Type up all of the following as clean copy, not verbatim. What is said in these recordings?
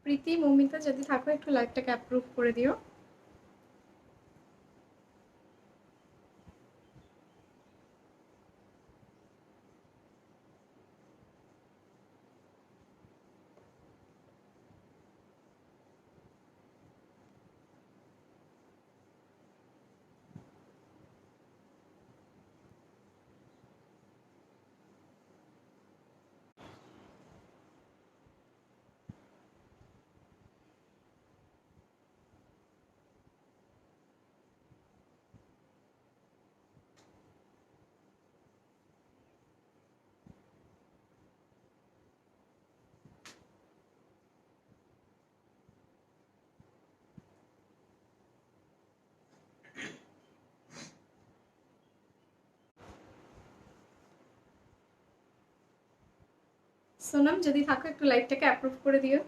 প্রীতি মৌমিতা যদি থাকো একটু লাইভটাকে অ্যাপ্রুভ করে দিও। সোনাম যদি থাকো একটু লাইভটাকে অ্যাপ্রুভ করে দিও।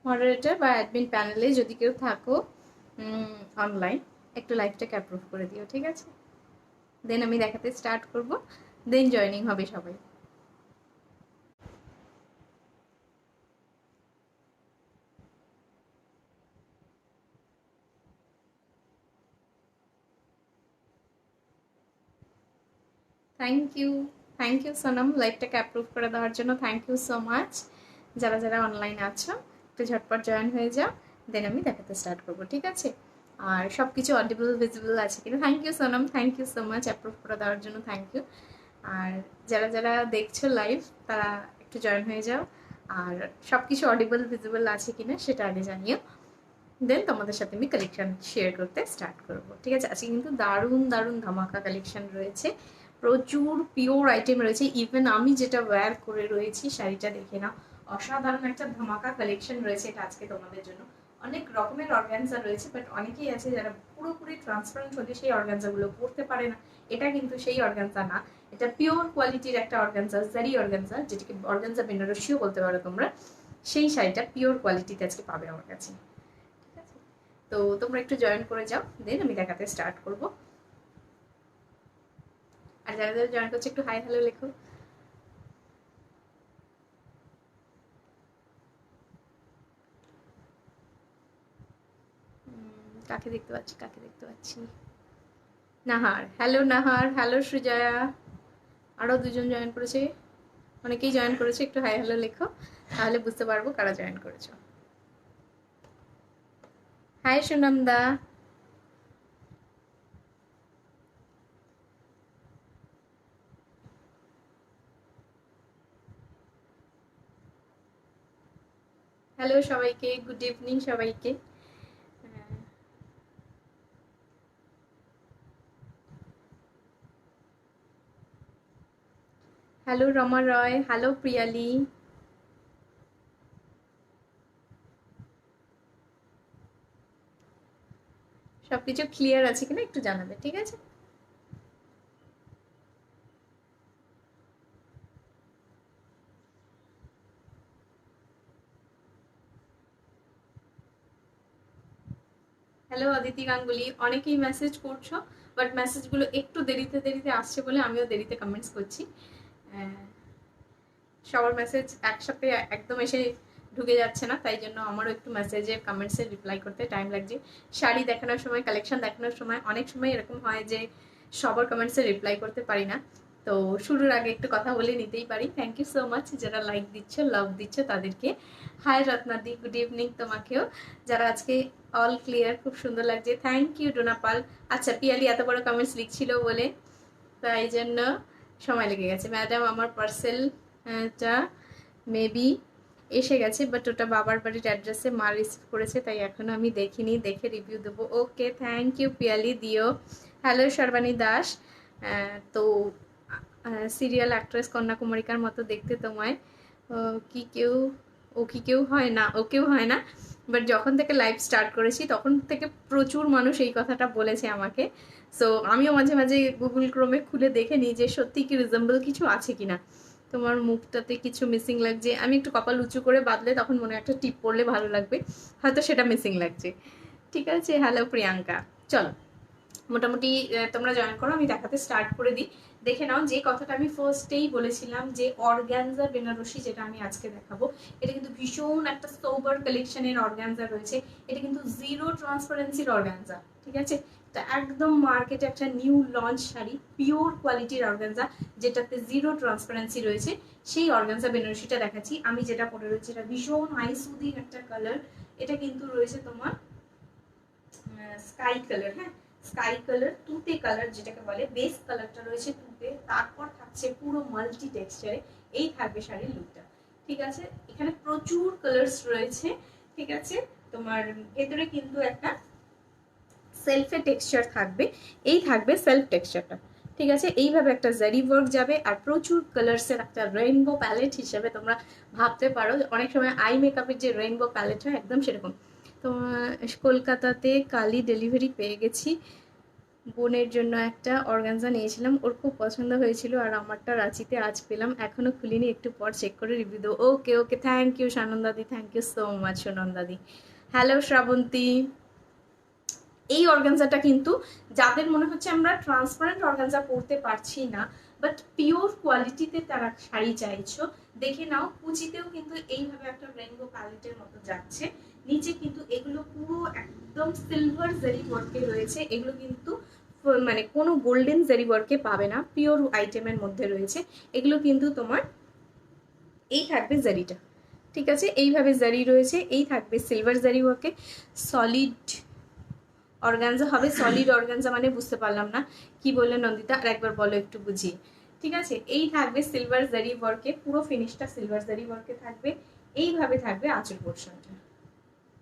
মডারেটর বা অ্যাডমিন প্যানেলে যদি কেউ থাকো অনলাইন, একটু লাইভটাকে অ্যাপ্রুভ করে দিও, ঠিক আছে? দেন আমি দেখাতে স্টার্ট করব, দেন জয়েনিং হবে সবাই। থ্যাংক ইউ সোনাম, লাইভটাকে অ্যাপ্রুভ করে দেওয়ার জন্য থ্যাংক ইউ সো মাচ। যারা যারা অনলাইন আছো একটু ঝটপট জয়েন হয়ে যাও, দেন আমি দেখাতে স্টার্ট করব, ঠিক আছে? আর সব কিছু অডিবল ভিজিবল আছে কিনা। Thank you Sonam, thank you so much approve করে দেওয়ার জন্য, থ্যাংক ইউ। আর যারা যারা দেখছো লাইভ তারা একটু জয়েন হয়ে যাও, আর সব কিছু অডিবল ভিজিবল আছে কিনা সেটা আগে জানিও, দেন তোমাদের সাথে আমি কালেকশন শেয়ার করতে স্টার্ট করব, ঠিক আছে? আজকে কিন্তু দারুণ দারুণ ধামাকা কালেকশন রয়েছে, প্রচুর পিওর আইটেম রয়েছে। ইভেন আমি যেটা ওয়্যার করে রয়েছি শাড়িটা দেখে না, অসাধারণ একটা ধামাকা কালেকশন রয়েছে এটা আজকে তোমাদের জন্য। অনেক রকমের অর্গানজা রয়েছে, বাট অনেকেই আছে যারা পুরোপুরি ট্রান্সপারেন্ট হলে সেই অর্গানজাগুলো পরতে পারে না। এটা কিন্তু সেই অর্গানজা না, এটা পিওর কোয়ালিটির একটা অর্গানজা, জারি অর্গানজা, যেটাকে অর্গানজা বেনারসিও বলতে পারো তোমরা। সেই শাড়িটা পিওর কোয়ালিটিতে আজকে পাবে আমার কাছে, ঠিক আছে? তো তোমরা একটু জয়েন করে যাও, দেন আমি দেখাতে স্টার্ট করব। আর যারা যারা জয়েন করছে একটু হাই হ্যালো লেখো। কাকে দেখতে পাচ্ছি, কাকে দেখতে পাচ্ছি? নাহার, হ্যালো নাহার, হ্যালো সুজয়া, আরো দুজন জয়েন করেছে, অনেকেই জয়েন করেছে, একটু হাই হ্যালো লেখো, তাহলে বুঝতে পারবো কারা জয়েন করেছো। হাই সুনন্দা, হ্যালো সবাইকে, গুড ইভিনিং সবাইকে। হ্যালো রমা রয়, হ্যালো প্রিয়ালি। সবকিছু ক্লিয়ার আছে কিনা একটু জানাবে, ঠিক আছে? হ্যালো অদিতি গাঙ্গুলি, অনেকেই মেসেজ করছো, বাট মেসেজগুলো একটু দেরিতে দেরিতে আসছে বলে আমিও দেরিতে কমেন্টস করছি। সবার মেসেজ একসাথে একদম এসে ঢুকে যাচ্ছে না, তাই জন্য আমারও একটু মেসেজে কমেন্টসে রিপ্লাই করতে টাইম লাগছে। শাড়ি দেখানোর সময়, কালেকশন দেখানোর সময় অনেক সময় এরকম হয় যে সবার কমেন্টসে রিপ্লাই করতে পারি না। তো শুরুর আগে একটু কথা বলে নিতেই পারি। থ্যাংক ইউ সো মাচ যারা লাইক দিচ্ছ, লাভ দিচ্ছ তাদেরকে। হাই রত্নাদি, গুড ইভিনিং তোমাকেও। যারা আজকে অল ক্লিয়ার, খুব সুন্দর লাগছে, থ্যাংক ইউ ডোনাপাল। আচ্ছা, পিয়ালি এত বড় কমেন্টস লিখছিল বলে তাই জন্য সময় লেগে গেছে। ম্যাডাম আমার পার্সেলটা মেবি এসে গেছে, বাট ওটা বাবার বাড়ির অ্যাড্রেসে মা রিসিভ করেছে, তাই এখনো আমি দেখিনি, দেখে রিভিউ দেবো। ওকে, থ্যাংক ইউ পিয়ালি, দিও। হ্যালো সর্বাণী দাস। তো সিরিয়াল অ্যাক্ট্রেস কন্যাকুমারিকার মতো দেখতে তোমায়, কি কেউ ও কি কেউ হয় না, ও কেউ হয় না। বাট যখন থেকে লাইভ স্টার্ট করেছি তখন থেকে প্রচুর মানুষ এই কথাটা বলেছে আমাকে। সো আমিও মাঝে মাঝে গুগল ক্রোমে খুলে দেখে নিই যে সত্যি কি রিজেম্বল কিছু আছে কিনা। তোমার মুখটাতে কিছু মিসিং লাগছে, আমি একটু কপাল উঁচু করে বাঁধলে তখন মনে একটা টিপ পড়লে ভালো লাগবে, হয়তো সেটা মিসিং লাগছে। ঠিক আছে, হ্যালো প্রিয়াঙ্কা। চলো মোটামুটি তোমরা জয়েন করো, আমি দেখাতে স্টার্ট করে দিই। দেখে নাও যে কথাটা আমি ফার্স্টেই বলেছিলাম যে অর্গানজা বেনারসি যেটা আমি আজকে দেখাবো, এটা কিন্তু ভীষণ একটা সোবার কালেকশনের অর্গানজা রয়েছে। এটা কিন্তু জিরো ট্রান্সপারেন্সির অর্গানজা, ঠিক আছে। এটা একদম মার্কেটে একটা নিউ লঞ্চ শাড়ি, পিওর কোয়ালিটির অর্গানজা যেটাতে জিরো ট্রান্সপারেন্সি রয়েছে। সেই অর্গানজা বেনারসিটা দেখাচ্ছি। আমি যেটা পরে রয়েছে এটা ভীষণ হাই সুদিং একটা কালার। এটা কিন্তু রয়েছে তোমার স্কাই কালার, হ্যাঁ স্কাই কালার, তুতে কালার যেটাকে বলে। বেস কালারটা রয়েছে তুতে, তারপর থাকছে পুরো মাল্টি টেক্সচারে। এই থাকবে শাড়ির লুকটা, ঠিক আছে। এখানে প্রচুর কালার্স রয়েছে, ঠিক আছে। তোমার ভেতরে কিন্তু একটা সেলফে টেক্সচার থাকবে, এই থাকবে সেলফ টেক্সচারটা, ঠিক আছে। এইভাবে একটা জারি ওয়ার্ক যাবে আর প্রচুর কালার্সের একটা রেইনবো প্যালেট হিসেবে তোমরা ভাবতে পারো। অনেক সময় আই মেকআপের যে রেইনবো প্যালেট হয় একদম সেরকম। তো কলকাতাতে কালই ডেলিভারি পেয়ে গেছি, বোনের জন্য একটা অর্গানজা নিয়েছিলাম, ওর খুব পছন্দ হয়েছিল আর আমারটা রাঁচিতে আজ পেলাম, এখনো খুলিনি, একটু পর চেক করে রিভিউ দেবো। ওকে ওকে, থ্যাংক ইউ সানন্দাদি, থ্যাংক ইউ সো মাচ সুনন্দাদি। হ্যালো শ্রাবন্তী। এই অর্গানজাটা কিন্তু যাদের মনে হচ্ছে আমরা ট্রান্সপারেন্ট অর্গানজা পরতে পারছি না বাট পিওর কোয়ালিটিতে তারা শাড়ি চাইছো, দেখে নাও কুচিতেও কিন্তু এইভাবে একটা রেইনবো প্যালেটের মতো যাচ্ছে। নিচে কিন্তু এগুলো পুরো একদম সিলভার জারি ওয়ার্কে রয়েছে, এগুলো কিন্তু মানে কোনো গোল্ডেন জারি ওয়ার্কে পাবে না, পিওর আইটেমের মধ্যে রয়েছে। এগুলো কিন্তু তোমার এই থাকবে জারিটা, ঠিক আছে। এইভাবে জারি রয়েছে, এই থাকবে সিলভার জারি ওয়ার্কে। সলিড অর্গানজা হবে। সলিড অর্গানজা মানে বুঝতে পারলাম না কি বললে নন্দিতা, আর একবার বলো একটু বুঝিয়ে। ঠিক আছে, এই থাকবে সিলভার জারি ওয়ার্কে, পুরো ফিনিশটা সিলভার জারি ওয়ার্কে থাকবে। এইভাবে থাকবে আঁচল পোর্শনটা,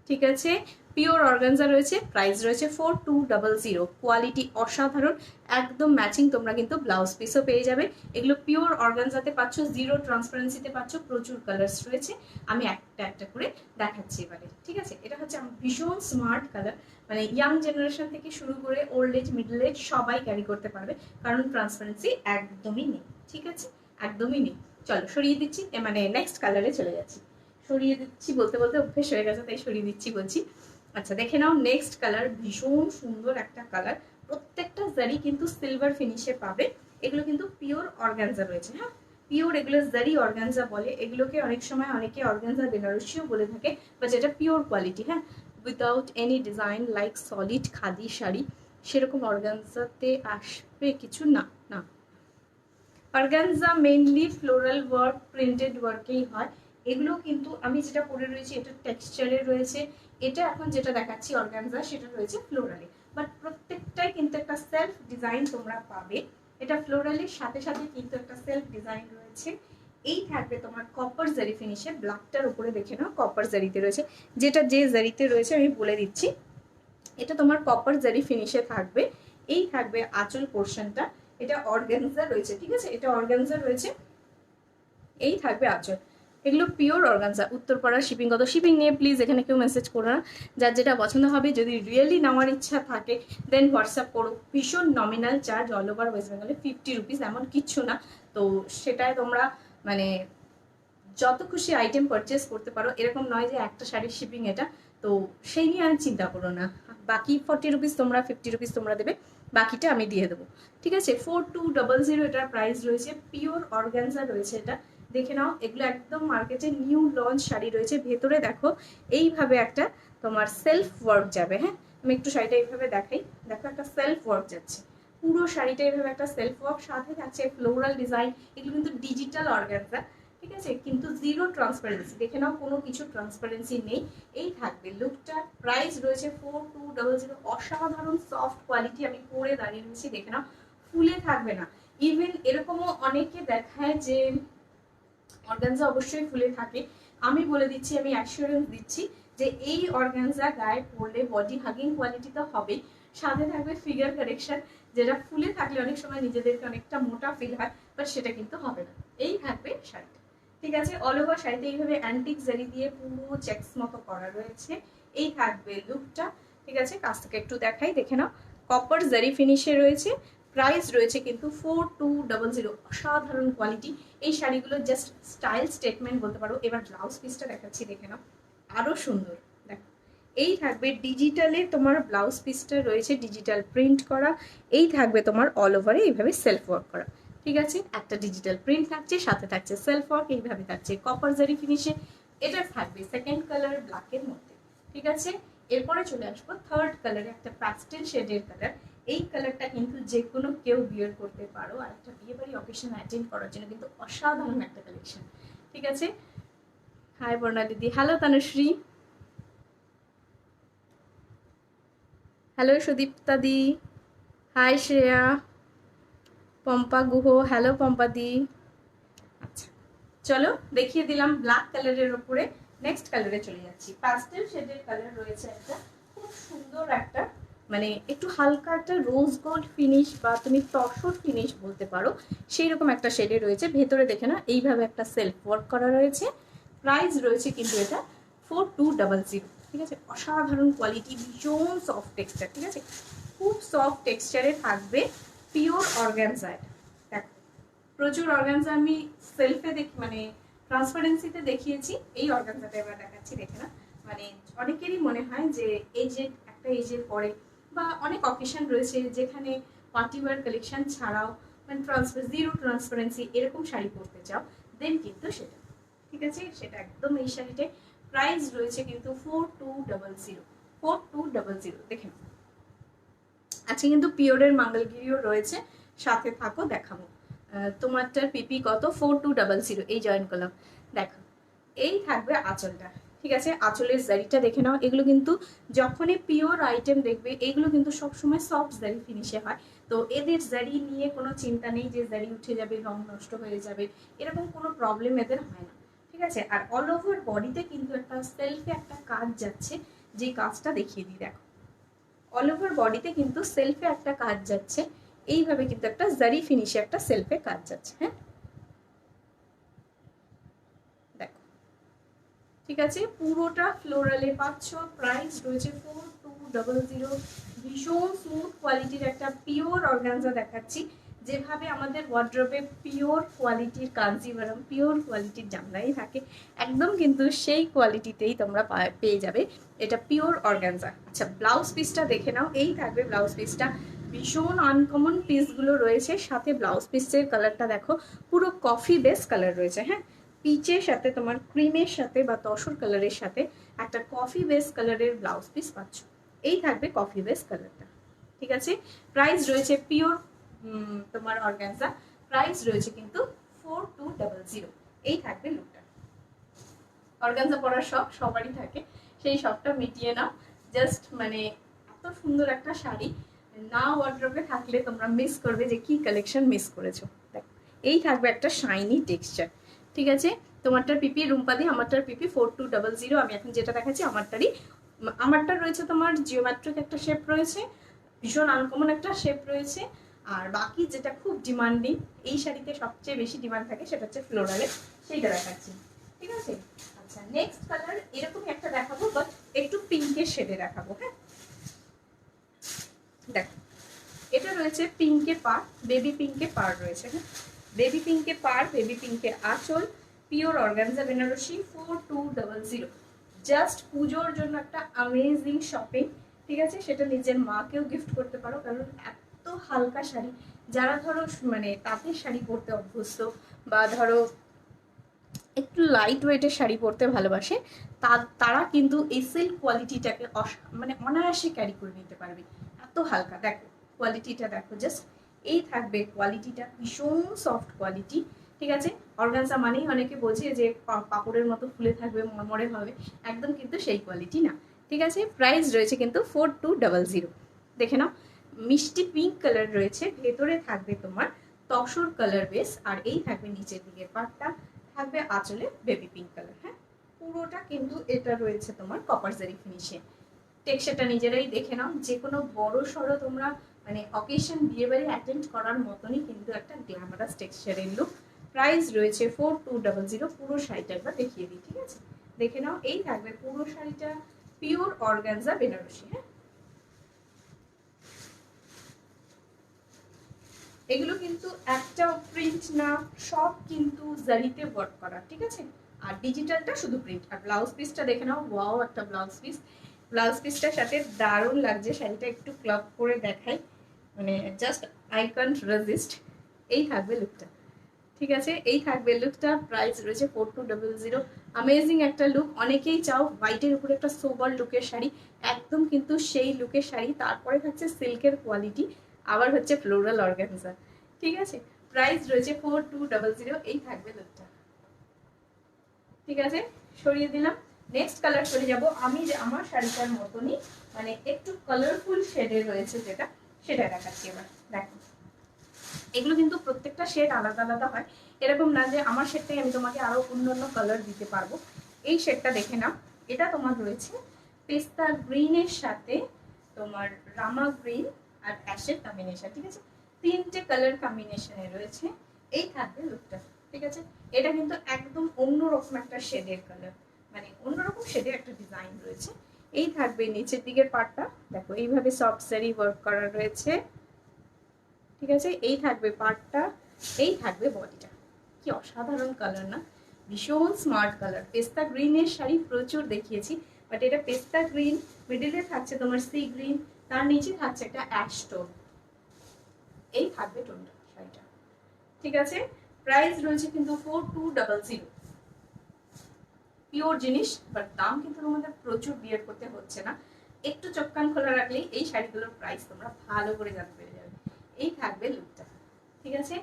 ঠিক আছে। পিওর অর্গানজা রয়েছে, প্রাইস রয়েছে 4200। কোয়ালিটি অসাধারণ, একদম ম্যাচিং। তোমরা কিন্তু ব্লাউজ পিসও পেয়ে যাবে। এগুলো পিওর অর্গানজাতে পাচ্ছ, জিরো ট্রান্সপারেন্সিতে পাচ্ছ, প্রচুর কালার্স রয়েছে। আমি একটা একটা করে দেখাচ্ছি এবারে, ঠিক আছে। এটা হচ্ছে আমার ভীষণ স্মার্ট কালার, মানে ইয়াং জেনারেশন থেকে শুরু করে ওল্ড এজ মিডল এজ সবাই ক্যারি করতে পারবে, কারণ ট্রান্সপারেন্সি একদমই নেই, ঠিক আছে, একদমই নেই। চলো সরিয়ে দিচ্ছি, মানে নেক্সট কালারে চলে যাচ্ছি। সরিয়ে দিচ্ছি বলতে বলতে অভ্যেস হয়ে গেছে তাই সরিয়ে দিচ্ছি বলছি। আচ্ছা দেখে নাও নেক্সট কালার, ভীষণ সুন্দর একটা কালার। প্রত্যেকটা জারি কিন্তু সিলভার ফিনিশে পাবে। এগুলো কিন্তু পিওর অর্গানজা রয়েছে, হ্যাঁ পিওর, এগুলো জারি অর্গানজা বলে। এগুলোকে অনেক সময় অনেকে অর্গানজা বেনারসিও বলে থাকে, বা যেটা পিওর কোয়ালিটি, হ্যাঁ without any design like solid khadi sari, সেরকম অর্গানজাতে আসবে কিছু না। না, organza mainly floral work, printed ওয়ার্কেই হয়। এগুলো কিন্তু আমি যেটা পরে রয়েছি এটা টেক্সচারে রয়েছে, এটা এখন যেটা দেখাচ্ছি অর্গানজা সেটা রয়েছে ফ্লোরালে। বাট প্রত্যেকটাই কিন্তু একটা সেলফ ডিজাইন তোমরা পাবে। এটা ফ্লোরালের সাথে সাথে কিন্তু একটা সেলফ ডিজাইন রয়েছে। এই থাকবে তোমার কপার জারি ফিনিশে, ব্ল্যাকটার উপরে দেখে নাও কপার জারিতে রয়েছে। যেটা যে জারিতে রয়েছে আমি বলে দিচ্ছি, এটা তোমার কপার জারি ফিনিশে থাকবে। এই থাকবে আঁচল পোর্শনটা, এটা অর্গানজা রয়েছে, ঠিক আছে, এটা অর্গানজা রয়েছে। এই থাকবে আঁচল। এগুলো পিওর অর্গানজা। উত্তরপাড়ার শিপিং কত? শিপিং নিয়ে প্লিজ এখানে কেউ মেসেজ করো না, যার যেটা পছন্দ হবে। যদি রিয়েলি নেওয়ার ইচ্ছা থাকে দেন হোয়াটসঅ্যাপ করো। ভীষণ nominal charge, all over West বেঙ্গলে 50 রুপিস, এমন কিচ্ছু না। তো সেটায় তোমরা মানে যত খুশি আইটেম পারচেস করতে পারো, এরকম নয় যে একটা শাড়ির শিপিং এটা। তো সেই নিয়ে আর চিন্তা করো না, বাকি 40 রুপিস তোমরা 50 রুপিস তোমরা দেবে, বাকিটা আমি দিয়ে দেবো, ঠিক আছে। 4200 এটার প্রাইস রয়েছে। পিওর অর্গানজা রয়েছে এটা, দেখে নাও। এগুলো একদম মার্কেটে নিউ লঞ্চ শাড়ি রয়েছে। ভেতরে দেখো এইভাবে একটা তোমার সেলফ ওয়ার্ক যাবে, হ্যাঁ আমি একটু শাড়িটা এইভাবে দেখাই, দেখো একটা সেলফ ওয়ার্ক যাচ্ছে পুরো শাড়িটা, এইভাবে একটা সেলফ ওয়ার্ক, সাথে থাকছে ফ্লোরাল ডিজাইন। এগুলো কিন্তু ডিজিটাল অর্গানজা, ঠিক আছে, কিন্তু জিরো ট্রান্সপারেন্সি, দেখে নাও কোনো কিছু ট্রান্সপারেন্সি নেই। এই থাকবে লুকটা। প্রাইস রয়েছে 4200। অসাধারণ সফট কোয়ালিটি, আমি পরে দাঁড়িয়ে রয়েছি, দেখে নাও ফুলে থাকবে না। ইভেন এরকমও অনেকে দেখায় যে অর্গানজা অবশ্যই ফুলে থাকে। আমি বলে দিচ্ছি, আমি অ্যাসিওরেন্স দিচ্ছি যে এই অর্গানজা গায়ে পরলে বডি হাগিং কোয়ালিটি তো হবেই, সাথে থাকবে ফিগার কারেকশন, যেটা ফুলে থাকলে অনেক সময় নিজেদেরকে অনেকটা মোটা ফিল হয়, বাট সেটা কিন্তু হবে না। এই থাকবে শাড়িটা, ঠিক আছে, অল ওভার শাড়িতে এইভাবে অ্যান্টিক জারি দিয়ে পুরো চেকস মতো করা রয়েছে। এই থাকবে লুকটা। ঠিক আছে, কাছ থেকে একটু দেখাই, দেখে নাও। কপার জারি ফিনিশে রয়েছে। প্রাইস রয়েছে কিন্তু 4200। অসাধারণ কোয়ালিটি। এই শাড়িগুলো জাস্ট স্টাইল স্টেটমেন্ট বলতে পারো। এবার ব্লাউজ পিসটা দেখাচ্ছি, দেখে নাও, আরো সুন্দর। দেখো, এই থাকবে ডিজিটালে তোমার ব্লাউজ পিসটা রয়েছে, ডিজিটাল প্রিন্ট করা। এই থাকবে তোমার অল ওভারে এইভাবে সেলফ ওয়ার্ক করা। ঠিক আছে, একটা ডিজিটাল প্রিন্ট থাকছে, সাথে থাকছে সেলফ ওয়ার্ক, এইভাবে থাকছে কপার জারি ফিনিশে। এটা থাকবে সেকেন্ড কালার ব্ল্যাকের মধ্যে। ঠিক আছে, এরপরে চলে আসবো থার্ড কালারে, একটা প্যাস্টেল শেডের কালার। এই কালারটা কিন্তু যে কোনো কেউ বিয়ার করতে পারো, আর একটা বিয়ে বাড়ি অকেশন অ্যাটেন্ড করার জন্য কিন্তু অসাধারণ একটা কালেকশন। ঠিক আছে, হাই বর্ণালী দি, হ্যালো তানুশ্রী, হ্যালো সুদীপ্তা দি, হাই শ্রেয়া, পম্পা গুহ, হ্যালো পম্পা দি। আচ্ছা, চলো দেখিয়ে দিলাম ব্ল্যাক কালারের উপরে। নেক্সট কালারে চলে যাচ্ছি। প্যাস্টেল শেডের কালার রয়েছে একটা, খুব সুন্দর একটা, মানে একটু হালকা একটা রোজ গোল্ড ফিনিশ বা তুমি তসর ফিনিশ বলতে পারো, সেই রকম একটা শেডে রয়েছে। ভেতরে দেখে না এইভাবে একটা সেলফ ওয়ার্ক করা রয়েছে। প্রাইস রয়েছে কিন্তু এটা 4200। ঠিক আছে, অসাধারণ কোয়ালিটি, ভীষণ সফট টেক্সচার। ঠিক আছে, খুব সফট টেক্সচারে থাকবে, পিওর অর্গানজায়। দেখো, প্রচুর অর্গানজা আমি সেলফে দেখি, মানে ট্রান্সপারেন্সিতে দেখিয়েছি, এই অর্গানজাটা এবার দেখাচ্ছি, দেখে না। মানে অনেকেরই মনে হয় যে এজের একটা এজের পরে বা অনেক অকেশন রয়েছে যেখানে পার্টি ওয়্যার কালেকশন ছাড়াও মানে জিরো ট্রান্সপারেন্সি এরকম শাড়ি পরতে চাও, দেন কিন্তু সেটা। ঠিক আছে, সেটা একদম এই শাড়িটায়। প্রাইস রয়েছে কিন্তু 4200। দেখে নাও। আচ্ছা, কিন্তু পিওরের মঙ্গলগিরিও রয়েছে, সাথে থাকো দেখাবো। তোমারটার পিপি কত? 4200। এই জয়েন করলাম। দেখো, এই থাকবে আঁচলটা। ঠিক আছে, আঁচলের জারিটা দেখে নাও। এগুলো কিন্তু যখনই পিওর আইটেম দেখবে, এগুলো কিন্তু সবসময় সফট জারি ফিনিশে হয়। তো এদের জারি নিয়ে কোনো চিন্তা নেই যে জারি উঠে যাবে, রং নষ্ট হয়ে যাবে, এরকম কোনো প্রবলেম এদের হয় না। ঠিক আছে, আর অল ওভার বডিতে কিন্তু একটা সেলফে একটা কাজ যাচ্ছে, যে কাজটা দেখিয়ে দিই। দেখো, অল ওভার বডিতে কিন্তু সেলফে একটা কাজ যাচ্ছে, এইভাবে কিন্তু একটা জারি ফিনিশে একটা সেলফে কাজ যাচ্ছে। হ্যাঁ, দেখো, ঠিক আছে, পুরোটা ফ্লোরালে পাচ্ছ। প্রাইস রয়েছে 4200। ভীষণ স্মুথ কোয়ালিটির একটা পিওর অর্গানজা দেখাচ্ছি, যেভাবে আমাদের ওয়ার্ড্রোবে পিওর কোয়ালিটির কাঞ্জিভারাম, পিওর কোয়ালিটির জামদানি থাকে, একদম কিন্তু সেই কোয়ালিটিতেই তোমরা পেয়ে যাবে। এটা পিওর অর্গানজা। আচ্ছা, ব্লাউজ পিসটা দেখে নাও। এই থাকবে ব্লাউজ পিসটা। ভীষণ আনকমন পিসগুলো রয়েছে, সাথে ব্লাউজ পিসের কালারটা দেখো, পুরো কফি বেস কালার রয়েছে। হ্যাঁ, পিচের সাথে তোমার ক্রিমের সাথে বা তসর কালারের সাথে একটা কফি বেস কালারের ব্লাউজ পিস পাচ্ছ। এই থাকবে কফি বেস কালারটা। ঠিক আছে, প্রাইস রয়েছে পিওর তোমার অর্গানজা। প্রাইস রয়েছে কিন্তু 4200। এই থাকবে লুকটা। অর্গানজা পরার শখ সবারই থাকে, সেই শখটা মিটিয়ে নাও। জাস্ট মানে এত সুন্দর একটা শাড়ি না ওয়ার্ড্রোবে থাকলে তোমরা মিস করবে যে কি কালেকশন মিস করেছো। দেখো, এই থাকবে একটা শাইনি টেক্সচার। ঠিক আছে, তোমারটার পিপি রুম্পাদি, আমারটার পিপি 4200। আমি এখন যেটা দেখাচ্ছি আমারটা রয়েছে তোমার জিওমেট্রিক একটা শেপ রয়েছে, ভীষণ আনকমন একটা শেপ রয়েছে। আর বাকি যেটা খুব ডিমান্ডিং, এই শাড়িতে সবচেয়ে বেশি ডিমান্ড থাকে, সেটা হচ্ছে ফ্লোরালে, সেইটা দেখাচ্ছি। ঠিক আছে, আচ্ছা, নেক্সট কালার এরকমই একটা দেখাবো, বাট একটু পিঙ্কের শেডে দেখাবো। হ্যাঁ, দেখো, এটা রয়েছে পিঙ্কে পার, বেবি পিঙ্কে পার রয়েছে। হ্যাঁ, বেবি পিঙ্কে পার, বেবি পিঙ্কে আঁচল, পিওর অর্গানজা বেনারসি, 4200। জাস্ট পুজোর জন্য একটা অ্যামেজিং শপিং। ঠিক আছে, সেটা নিজের মাকেও গিফট করতে পারো, কারণ এত হালকা শাড়ি, যারা ধরো মানে তাঁতের শাড়ি পরতে অভ্যস্ত, বা ধরো একটু লাইট ওয়েটের শাড়ি পরতে ভালোবাসে, তারা কিন্তু এই সিল্ক কোয়ালিটিটাকে মানে অনায়াসে ক্যারি করে নিতে পারবে। এত হালকা, দেখো কোয়ালিটিটা দেখো জাস্ট। এই থাকবে কোয়ালিটিটা, ভীষণ সফট কোয়ালিটি। ঠিক আছে, অর্গানজা মানেই অনেকে বোঝে যে পাপড়ের মতো ফুলে থাকবে, মরমরে হবে, একদম কিন্তু সেই কোয়ালিটি না। ঠিক আছে, প্রাইস রয়েছে কিন্তু 4200। দেখে নাও, মিষ্টি পিঙ্ক কালার রয়েছে, ভেতরে থাকবে তোমার তসর কালার বেস, আর এই থাকবে নিচের দিকে পাটটা, থাকবে আঁচলে বেবি পিঙ্ক কালার। হ্যাঁ, পুরোটা কিন্তু এটা রয়েছে তোমার কপার জারি ফিনিশে। টেক্সচারটা নিজেরাই দেখে নাও, যে কোনো বড় সড়ো তোমরা মানে অকেশন বিয়ে বাড়ি অ্যাটেন্ড করার মতনই কিন্তু একটা গ্ল্যামারাস টেক্সচারের লুক। প্রাইস রয়েছে 4200। পুরো শাড়িটা একবার দেখিয়ে দিই, ঠিক আছে? দেখে নাও, এই থাকবে পুরো শাড়িটা, পিওর অর্গানজা বেনারসি। হ্যাঁ, এগুলো কিন্তু একটাও প্রিন্ট না, সব কিন্তু জারিতে ওয়ার্ক করা, ঠিক আছে? আর ডিজিটালটা শুধু প্রিন্ট। আর ব্লাউজ পিসটা দেখে নাও, ওয়াও একটা ব্লাউজ পিস। ব্লাউজ পিসটার সাথে দারুণ লাগছে। শাড়িটা একটু ক্লাব করে দেখাই, মানে জাস্ট আই কান্ট রেজিস্ট। এই থাকবে লুকটা, ঠিক আছে? এই থাকবে লুকটা। প্রাইস রয়েছে 4200। অ্যামেজিং একটা লুক। অনেকেই চাও হোয়াইটের উপরে একটা সোবার লুকের শাড়ি, একদম কিন্তু সেই লুকের শাড়ি। তারপরে থাকছে সিল্কের কোয়ালিটি, আবার হচ্ছে ফ্লোরাল অর্গানজা, ঠিক আছে? প্রাইস রয়েছে 4200। এই থাকবে লুকটা, ঠিক আছে? সরিয়ে দিলাম। নেক্সট কালার চলে যাব আমি, যে আমার শাড়িটার মতনই মানে একটু কালারফুল শেডে রয়েছে, যেটা সেটা দেখাচ্ছি এবার। দেখো, এগুলো কিন্তু প্রত্যেকটা শেড আলাদা আলাদা হয়, এরকম না যে আমার শেডটাই আমি তোমাকে আরো অন্যান্য কালার দিতে পারবো। এই শেডটা দেখে নাও, এটা তোমার রয়েছে পেস্তা গ্রিনের সাথে তোমার রামা গ্রিন আর অ্যাশের কম্বিনেশন, ঠিক আছে? তিনটে কালার কম্বিনেশনে রয়েছে। এই থাকবে লুকটা, ঠিক আছে? এটা কিন্তু একদম অন্যরকম একটা শেডের কালার, মানে অন্যরকম শেডের একটা ডিজাইন রয়েছে। এই থাকবে নিচের দিকের পার্টটা, দেখো এইভাবে সফট সারি ওয়ার্ক করা রয়েছে, ঠিক আছে? এই থাকবে পার্টটা, এই থাকবে বডিটা। কি অসাধারণ কালার না, ভীষণ স্মার্ট কালার। পেস্তা গ্রিনের শাড়ি প্রচুর দেখিয়েছি, বাট এটা পেস্তা গ্রিন, মিডিলে থাকছে তোমার সি গ্রিন, তার নিচে থাকছে একটা অ্যাশ টোন। এই থাকবে টোনটা শাড়িটা, ঠিক আছে? প্রাইস রয়েছে কিন্তু 4200। পিওর জিনিস, বাট দাম কিন্তু তোমাদের প্রচুর বিয়ার করতে হচ্ছে না। একটু চোখ কান খোলা রাখলেই এই শাড়িগুলোর প্রাইস তোমরা ভালো করে জানতে পেরে যাবে। এই থাকবে লুকটা, ঠিক আছে?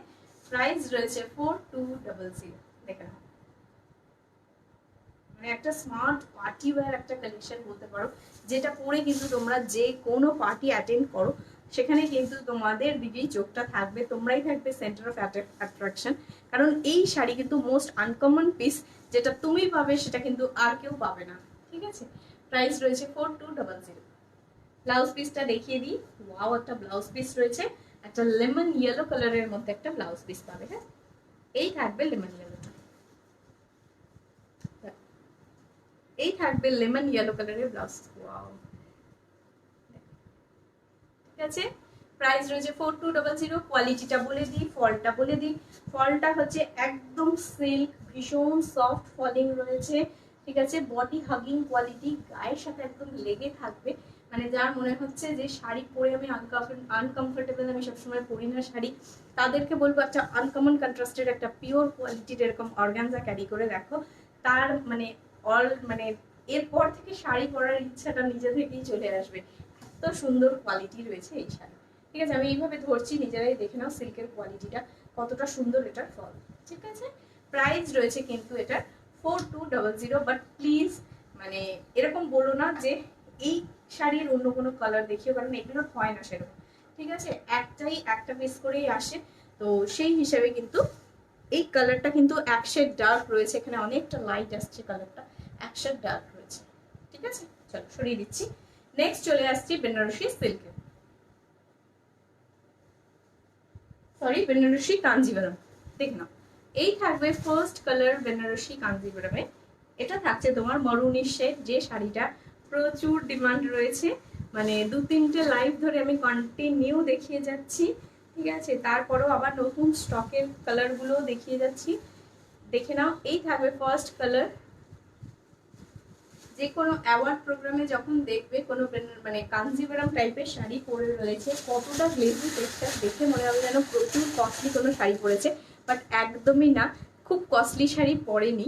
প্রাইস রয়েছে 4200। দেখে নাও, মানে একটা স্মার্ট পার্টি ওয়্যার একটা কালেকশন বলতে পারো, যেটা পরে কিন্তু তোমরা যে কোনো পার্টি অ্যাটেন্ড করো, সেখানে কিন্তু তোমাদের দিকেই চোখটা থাকবে, তোমরাই থাকবে সেন্টার অফ অ্যাট্রাকশন। কারণ এই শাড়ি কিন্তু মোস্ট আনকমন পিস, যেটা তুমি পাবে সেটা কিন্তু আর কেউ পাবে না, ঠিক আছে? প্রাইস রয়েছে 4200। ব্লাউজ পিসটা দেখিয়ে দিই। ওয়াও, একটা ব্লাউজ পিস রয়েছে, একটা লেমন ইয়েলো কালারের মধ্যে একটা ব্লাউজ পিস পাবে। হ্যাঁ, এই থাকবে লেমন ইয়েলোটা, এই থাকবে লেমন ইয়েলো কালারের ব্লাউজ। ওয়াও, ঠিক আছে? প্রাইস রয়েছে 4200। কোয়ালিটিটা বলে দিই, ফলটা বলে দিই। ফলটা হচ্ছে একদম সিল্ক, ভীষণ সফট ফলিং রয়েছে, ঠিক আছে? বডি হাগিং কোয়ালিটি, গায়ের সাথে একদম লেগে থাকবে, মানে যার মনে হচ্ছে যে শাড়ি পরে আমি আনকমফোর্টেবল, আমি সবসময় পরি না শাড়ি, তাদেরকে বলবো একটা আনকমন কন্ট্রাস্টের একটা পিওর কোয়ালিটির এরকম অর্গানজা ক্যারি করে দেখো। তার মানে মানে এরপর থেকে শাড়ি পরার ইচ্ছাটা নিজে থেকেই চলে আসবে। এত সুন্দর কোয়ালিটি রয়েছে এই শাড়ি, ঠিক আছে? আমি এইভাবে ধরছি, নিজেরাই দেখে নাও সিল্কের কোয়ালিটিটা কতটা সুন্দর, এটার ফল, ঠিক আছে? প্রাইস রয়েছে কিন্তু এটার 4200। বাট প্লিজ মানে এরকম বলো না যে এই শাড়ির অন্য কোনো কালার দেখিও, কারণ এগুলো হয় না সেরকম, ঠিক আছে? একটাই একটা পিস করেই আসে, তো সেই হিসাবে কিন্তু এই কালারটা কিন্তু এক শেড ডার্ক রয়েছে, এখানে অনেকটা লাইট আসছে কালারটা, এক শেড ডার্ক রয়েছে, ঠিক আছে? চলো সরিয়ে দিচ্ছি। নেক্সট চলে আসছি বেনারসি সিল্কে, সরি বেনারসি কাঞ্জিভারাম। দেখ না, এই থাকবে ফার্স্ট কালার বেনারসি কাঞ্জিভারামে। এটা থাকছে তোমার মরুনি শেড, যে শাড়িটা প্রচুর ডিমান্ড রয়েছে, মানে 2-3টে লাইভ ধরে আমি কন্টিনিউ দেখিয়ে যাচ্ছি, ঠিক আছে? তারপরেও আবার নতুন স্টকের কালারগুলো দেখিয়ে যাচ্ছি, দেখে নাও। এই থাকবে ফার্স্ট কালার। যে কোনো অ্যাওয়ার্ড প্রোগ্রামে যখন দেখবে কোনো মানে কাঞ্জিভারাম টাইপের শাড়ি পরে রয়েছে, কতটা গ্লেজি টেক্সচার, দেখে মনে হবে যেন প্রচুর কস্টলি কোনো শাড়ি পরেছে, বাট একদমই না, খুব কস্টলি শাড়ি পরেনি,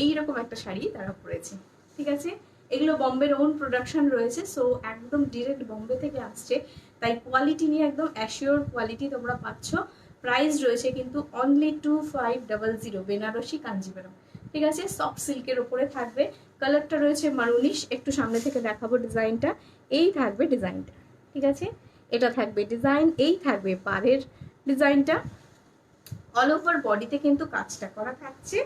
এইরকম একটা শাড়ি তারা পরেছে, ঠিক আছে? এগুলো বম্বের ওন প্রোডাকশন রয়েছে, সো একদম ডিরেক্ট বম্বে থেকে আসছে, তাই কোয়ালিটি নিয়ে একদম অ্যাসিওর কোয়ালিটি তোমরা পাচ্ছ। প্রাইস রয়েছে কিন্তু অনলি 2500 বেনারসি কাঞ্জিভারাম, ঠিক আছে? সফট সিল্কের ওপরে থাকবে। কালারটা রয়েছে মারুনিশ, একটু সামনে থেকে দেখাবো ডিজাইনটা। এই থাকবে ডিজাইনটা, ঠিক আছে? এটা থাকবে ডিজাইন, এই থাকবে পাড়ের ডিজাইনটা। অল ওভার বডিতে কিন্তু কাজটা করা থাকছে,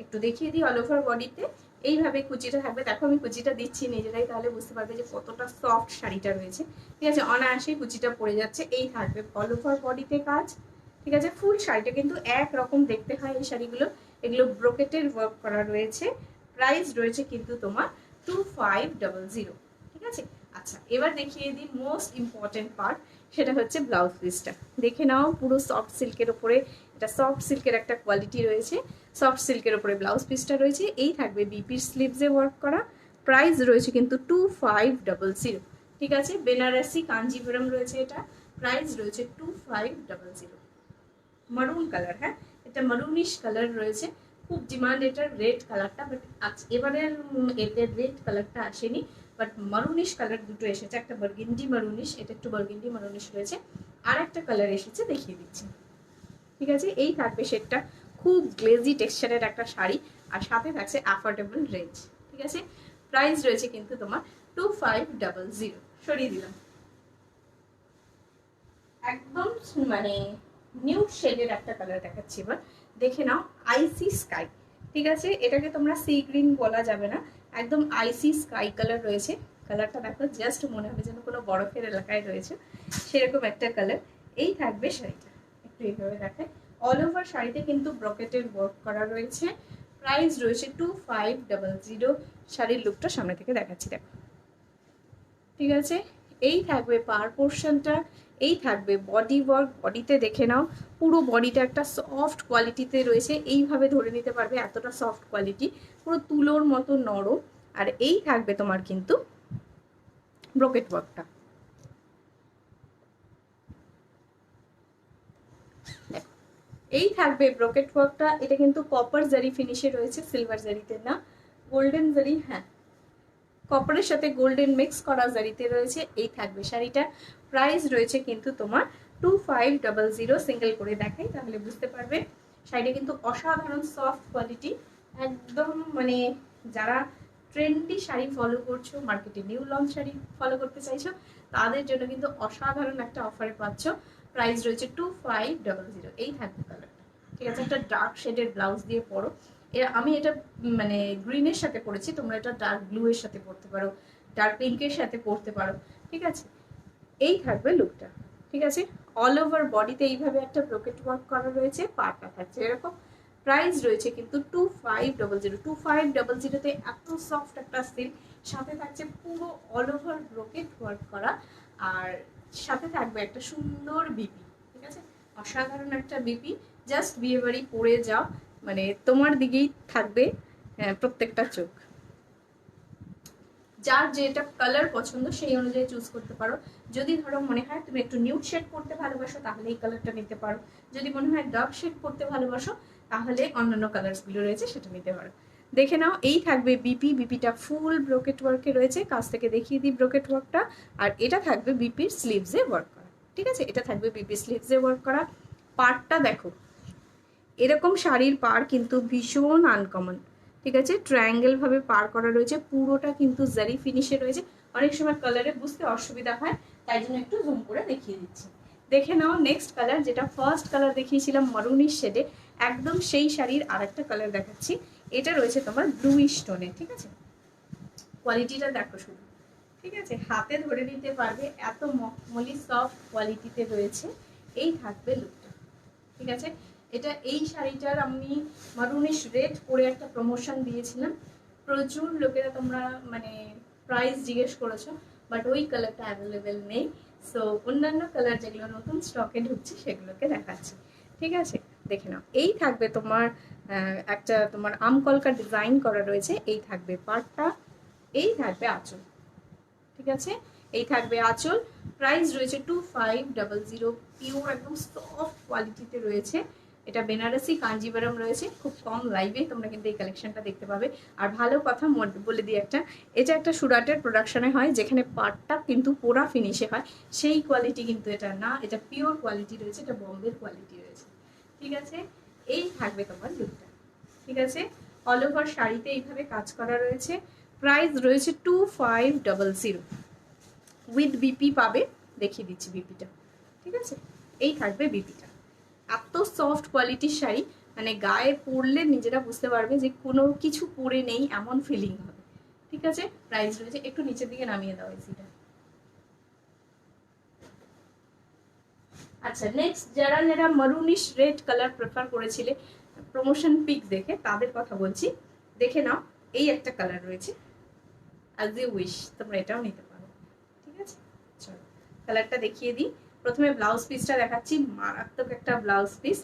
একটু দেখিয়ে দিই। অল ওভার বডিতে এইভাবে কুচিটা থাকবে, দেখো আমি কুচিটা দিচ্ছি নিজেরাই, তাহলে বুঝতে পারবে যে কতটা সফট শাড়িটা রয়েছে, ঠিক আছে? অনায়াসেই কুচিটা পড়ে যাচ্ছে। এই থাকবে অল ওভার বডিতে কাজ, ঠিক আছে, ফুল শাড়িটা কিন্তু একরকম দেখতে হয় এই শাড়িগুলো। এগুলো ব্রোকেটের ওয়ার্ক করা রয়েছে। প্রাইস রয়েছে কিন্তু তোমার 2500। ঠিক আছে, আচ্ছা এবার দেখিয়ে দিই মোস্ট ইম্পর্টেন্ট পার্ট, সেটা হচ্ছে ব্লাউজ পিসটা। দেখে নাও, পুরো সফট সিল্কের ওপরে, এটা সফট সিল্কের একটা কোয়ালিটি রয়েছে। সফট সিল্কের ওপরে ব্লাউজ পিসটা রয়েছে। এই থাকবে বিপির স্লিভসে ওয়ার্ক করা। প্রাইস রয়েছে কিন্তু 2500। ঠিক আছে, বেনারসি কাঞ্জিপুরম রয়েছে এটা। প্রাইস রয়েছে 2500। মারুন কালার, হ্যাঁ এটা মারুনিশ কালার রয়েছে, খুব ডিমান্ড এটার রেড কালারটা, বাট এবারের এদের রেড কালারটা আসেনি, বাট মারুনিশ কালার দুটো এসেছে। একটা বার্গেন্ডি মারুনিশ, এটা একটু বার্গেন্ডি মারুনিশ রয়েছে, আর একটা কালার এসেছে দেখিয়ে দিচ্ছি। ঠিক আছে, এই থাকবে সেটটা, খুব গ্লেজি টেক্সচারের একটা শাড়ি, আর সাথে থাকছে অ্যাফোর্ডেবল রেঞ্জ। ঠিক আছে, প্রাইস রয়েছে কিন্তু তোমার 2500। সরিয়ে দিলাম, একদম মানে নিউড শেডের একটা কালার দেখাচ্ছি এবার, দেখে নাও, আইসি স্কাই। ঠিক আছে, এটাকে তোমরা সি গ্রিন বলা যাবে না, একদম আইসি স্কাই কালার রয়েছে। কালারটা দেখো, জাস্ট মনে হবে যেন কোনো বরফের এলাকায় রয়েছে, সেরকম একটা কালার। এই থাকবে শাড়িটা, একটু এইভাবে দেখায়। অল ওভার শাড়িতে কিন্তু ব্রকেটের ওয়ার্ক করা রয়েছে। প্রাইস রয়েছে 2500। শাড়ির লুকটা সামনে থেকে দেখাচ্ছি, দেখো। ঠিক আছে, এই থাকবে পার পোর্শনটা, এই থাকবে বডি ওয়ার্ক। বডিতে দেখে নাও, পুরো বডিটা একটা সফট কোয়ালিটিতে রয়েছে, এইভাবে ধরে নিতে পারবে, এতটা সফট কোয়ালিটি, পুরো তুলোর মতো নরম। আর এই থাকবে তোমার কিন্তু ব্রোকেট ওয়ার্কটা, দেখো এই থাকবে ব্রোকেট ওয়ার্কটা। এটা কিন্তু কপার জারি ফিনিশে রয়েছে, সিলভার জারিতে না, গোল্ডেন জারি, হ্যাঁ কপারের সাথে গোল্ডেন মিক্স করা জারিতে রয়েছে। এই থাকবে শাড়িটা। প্রাইস রয়েছে কিন্তু তোমার 2500। সিঙ্গেল করে দেখাই তাহলে বুঝতে পারবে। শাড়িটা কিন্তু অসাধারণ সফট কোয়ালিটি, একদম মানে যারা ট্রেন্ডি শাড়ি ফলো করছো, মার্কেটে নিউ লঞ্চ শাড়ি ফলো করতে চাইছো, তাদের জন্য কিন্তু অসাধারণ একটা অফারে পাচ্ছ। প্রাইস রয়েছে 2500। এই থাকবে কালারটা। ঠিক আছে, একটা ডার্ক শেডের ব্লাউজ দিয়ে পরো। আমি এটা মানে গ্রিনের সাথে পরেছি, তোমরা এটা ডার্ক ব্লু এর সাথে পরতে পারো, ডার্ক পিঙ্কের সাথে পরতে পারো। ঠিক আছে, এই থাকবে লুকটা। ঠিক আছে, অল ওভার বডিতে এইভাবে একটা ব্রোকেট ওয়ার্ক করা রয়েছে, পাটা থাকছে এরকম। প্রাইস রয়েছে কিন্তু 2500। 2500-তে এত সফট একটা সিল্ক, সাথে থাকছে পুরো অল ওভার ব্রোকেট ওয়ার্ক করা, আর সাথে থাকবে একটা সুন্দর বিপি। ঠিক আছে, অসাধারণ একটা বিপি। জাস্ট বিয়ে বাড়ি পরে যাও, মানে তোমার দিকেই থাকবে প্রত্যেকটা চোখ। যার যেটা কালার পছন্দ সেই অনুযায়ী চুজ করতে পারো। যদি ধরো মনে হয় তুমি একটু নিউড শেড পড়তে ভালোবাসো, তাহলে এই কালারটা নিতে পারো। যদি মনে হয় ডার্ক শেড পড়তে ভালোবাসো, তাহলে অন্যান্য কালারসগুলো রয়েছে সেটা নিতে পারো। দেখে নাও, এই থাকবে বিপি। বিপিটা ফুল ব্রোকেট ওয়ার্কে রয়েছে, কাছ থেকে দেখিয়ে দিই ব্রোকেট ওয়ার্কটা। আর এটা থাকবে বিপির স্লিভসে ওয়ার্ক করা। ঠিক আছে, এটা থাকবে বিপির স্লিভসে ওয়ার্ক করা। পার্টটা দেখো, এরকম শাড়ির পার কিন্তু ভীষণ আনকমন। ঠিক আছে, ট্রায়াঙ্গেল ভাবে পার করা রয়েছে, পুরোটা কিন্তু জারি ফিনিশে রয়েছে। অনেক সময় কালারে বুঝতে অসুবিধা হয়, তাই জন্য একটু জুম করে দেখিয়ে দিচ্ছি। দেখে নাও নেক্সট কালার, যেটা ফার্স্ট কালার দেখিয়েছিলাম মারুনিশ শেডে, একদম সেই শাড়ির আরেকটা কালার দেখাচ্ছি। এটা রয়েছে তোমার ব্লুইশ টোনে। ঠিক আছে, কোয়ালিটিটা দেখো শুধু। ঠিক আছে, হাতে ধরে নিতে পারবে, এত মখমলি সফট কোয়ালিটিতে রয়েছে। এই থাকবে লুকটা। ঠিক আছে, এটা এই শাড়িটার আমি মারুনিশ রেড পরে একটা প্রমোশন দিয়েছিলাম, প্রচুর লোকেরা তোমরা মানে প্রাইস জিজ্ঞেস করেছো, বাট ওই কালারটা অ্যাভেলেবেল নেই। সো অন্যান্য কালার যেগুলো নতুন স্টকে ঢুকছে সেগুলোকে দেখাচ্ছি। ঠিক আছে, দেখে নাও, এই থাকবে তোমার একটা তোমার আমকলকা ডিজাইন করা রয়েছে। এই থাকবে পাটটা, এই থাকবে আঁচল। ঠিক আছে, এই থাকবে আঁচল। প্রাইস রয়েছে 2500। পিওর একদম সফট কোয়ালিটিতে রয়েছে। এটা বেনারসি কাঞ্জিভারম রয়েছে, খুব কম লাইভে তোমরা কিন্তু এই কালেকশনটা দেখতে পাবে। আর ভালো কথা বলে দিই একটা, এটা একটা সুরাটের প্রোডাকশনে হয়, যেখানে পাটটা কিন্তু পোড়া ফিনিশে হয়, সেই কোয়ালিটি কিন্তু এটা না, এটা পিওর কোয়ালিটি রয়েছে, এটা বম্বের কোয়ালিটি রয়েছে। ঠিক আছে, এই থাকবে তোমার লুকটা। ঠিক আছে, অল ওভার শাড়িতে এইভাবে কাজ করা রয়েছে। প্রাইস রয়েছে 2500। উইথ বিপি পাবে, দেখিয়ে দিচ্ছি বিপিটা। ঠিক আছে, এই থাকবে বিপিটা। এত সফট কোয়ালিটির শাড়ি, মানে গায়ে পরলে নিজেরা বুঝতে পারবে যে কোনো কিছু পরে নেই এমন ফিলিং হবে। ঠিক আছে, প্রাইস রয়েছে, একটু নিচের দিকে নামিয়ে দাও এসিটা। আচ্ছা, নেক্সট যারা যারা মারুনিশ রেড কালার প্রেফার করেছিলে প্রমোশন পিক দেখে, তাদের কথা বলছি। দেখে নাও, এই একটা কালার রয়েছে, অ্যাজ ইউ উইশ, তোমরা এটাও নিতে পারো। ঠিক আছে, চলো কালারটা দেখিয়ে দিই। প্রথমে ব্লাউজ পিসটা দেখাচ্ছি, মারাত্মক একটা ব্লাউজ পিস,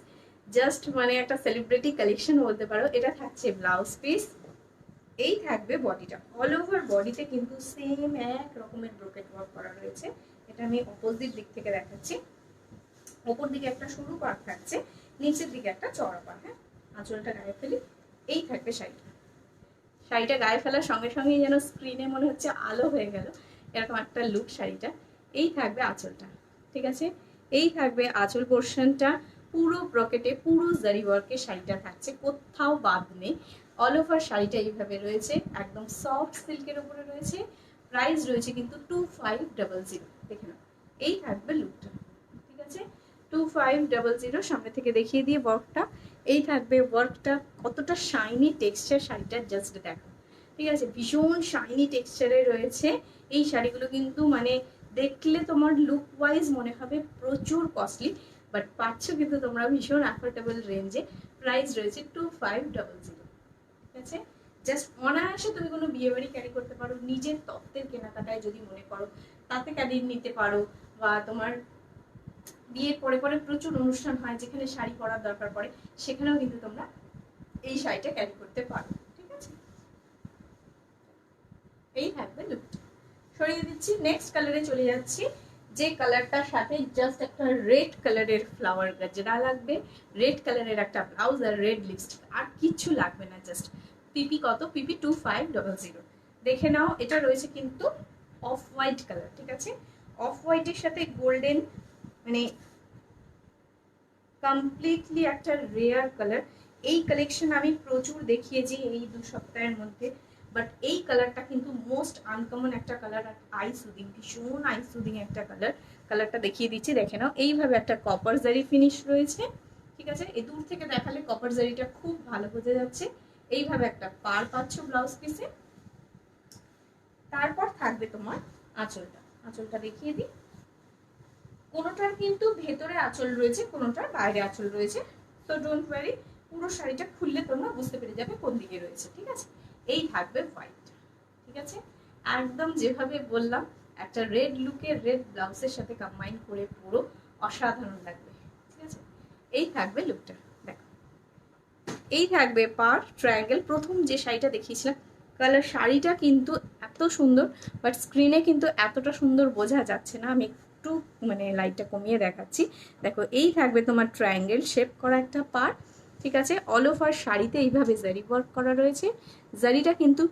জাস্ট মানে একটা সেলিব্রিটি কালেকশন বলতে পারো। এটা থাকছে ব্লাউজ পিস, এই থাকবে বডিটা। অল ওভার বডিতে কিন্তু সেম এক রকমের ব্রোকেট ওয়ার্ক করা রয়েছে। এটা আমি অপোজিট দিক থেকে দেখাচ্ছি। ওপর দিকে একটা সরু পাড় থাকছে, নিচের দিকে একটা চড়া পাড়। হ্যাঁ, আঁচলটা গায়ে ফেলি, এই থাকবে শাড়িটা। শাড়িটা গায়ে ফেলার সঙ্গে সঙ্গেই যেন স্ক্রিনে মনে হচ্ছে আলো হয়ে গেল, এরকম একটা লুক শাড়িটা। এই থাকবে আঁচলটা, ঠিক আছে। এই থাকবে আঁচল পোর্শনটা, পুরো ব্রকেটে পুরো জারি ওয়ার্কে শাড়িটা থাকছে, কোথাও বাদ নেই। অল ওভার শাড়িটা এইভাবে রয়েছে, একদম সফট সিল্কের উপরে রয়েছে। প্রাইস রয়েছে কিন্তু 2500। দেখে নাও, এই থাকবে লুকটা, ঠিক আছে। 2500 সামনে থেকে দেখিয়ে দিয়ে ওয়ার্কটা। এই থাকবে ওয়ার্কটা, কতটা শাইনি টেক্সচার শাড়িটা জাস্ট দেখো, ঠিক আছে। ভীষণ শাইনি টেক্সচারে রয়েছে এই শাড়িগুলো, কিন্তু মানে দেখলে তোমার লুক ওয়াইজ মনে হবে প্রচুর কস্টলি, বাট পাচ্ছ কিন্তু তোমরা ভীষণ অ্যাফোর্ডেবল রেঞ্জে। প্রাইস রয়েছে 2500, ঠিক আছে। জাস্ট অনায়াসে তুমি কোনো বিয়ে বাড়ি ক্যারি করতে পারো, নিজের তত্ত্বের কেনাকাটায় যদি মনে করো তাতে ক্যারি নিতে পারো, বা তোমার বিয়ের পরে পরে প্রচুর অনুষ্ঠান হয় যেখানে শাড়ি পরার দরকার পড়ে, সেখানেও কিন্তু তোমরা এই শাড়িটা ক্যারি করতে পারো, ঠিক আছে। এই থাকবে লুকটা, সরিয়ে দিচ্ছি। নেক্সট কালারে চলে যাচ্ছি, যে কালারটার সাথে জাস্ট একটা রেড কালারের ফ্লাওয়ার গাজরা লাগবে, রেড কালারের একটা ব্লাউজ আর রেড লিপস্টিক, আর কিচ্ছু লাগবে না। জাস্ট পিপি কত, পিপি 2500। দেখে নাও, এটা রয়েছে কিন্তু অফ হোয়াইট কালার, ঠিক আছে। অফ হোয়াইটের সাথে গোল্ডেন, মানে কমপ্লিটলি একটা রেয়ার কালার। এই কালেকশন আমি প্রচুর দেখিয়েছি এই 2 সপ্তাহের মধ্যে, বাট এই কালারটা কিন্তু মোস্ট আনকমন একটা কালার, আর আই সুদিং, ভীষণ আই সুদিং একটা কালার। কালারটা দেখিয়ে দিচ্ছি, দেখে নাও। এইভাবে একটা কপার জারি ফিনিশ রয়েছে, ঠিক আছে। এই দূর থেকে দেখালে কপার জারিটা খুব ভালো বোঝা যাচ্ছে। এইভাবে একটা পার পাচ্ছ ব্লাউজ পিসে। তারপর থাকবে তোমার আঁচলটা, আঁচলটা দেখিয়ে দিই। কোনোটার কিন্তু ভেতরে আঁচল রয়েছে, কোনোটার বাইরে আঁচল রয়েছে, তো ডোন্ট ওয়ারি, পুরো শাড়িটা খুললে তোমরা বুঝতে পেরে যাবে কোন দিকে রয়েছে, ঠিক আছে। এই থাকবে হোয়াইট, ঠিক আছে। একদম যেভাবে বললাম, একটা রেড লুকে রেড ব্লাউজের সাথে কম্বাইন করে পুরো অসাধারণ লাগবে, ঠিক আছে। এই থাকবে লুকটা, দেখো। এই থাকবে পার ট্রায়াঙ্গেল। প্রথম যে শাড়িটা দেখিয়েছিলাম কালার, শাড়িটা কিন্তু এত সুন্দর, বাট স্ক্রিনে কিন্তু এতটা সুন্দর বোঝা যাচ্ছে না। আমি একটু মানে লাইটটা কমিয়ে দেখাচ্ছি, দেখো। এই থাকবে তোমার ট্রায়াঙ্গেল শেপ করা একটা পার, ঠিক আছে। অল ওভার শাড়িতে এইভাবে জারি ওয়ার্ক করা রয়েছে। জারিটা কিন্তু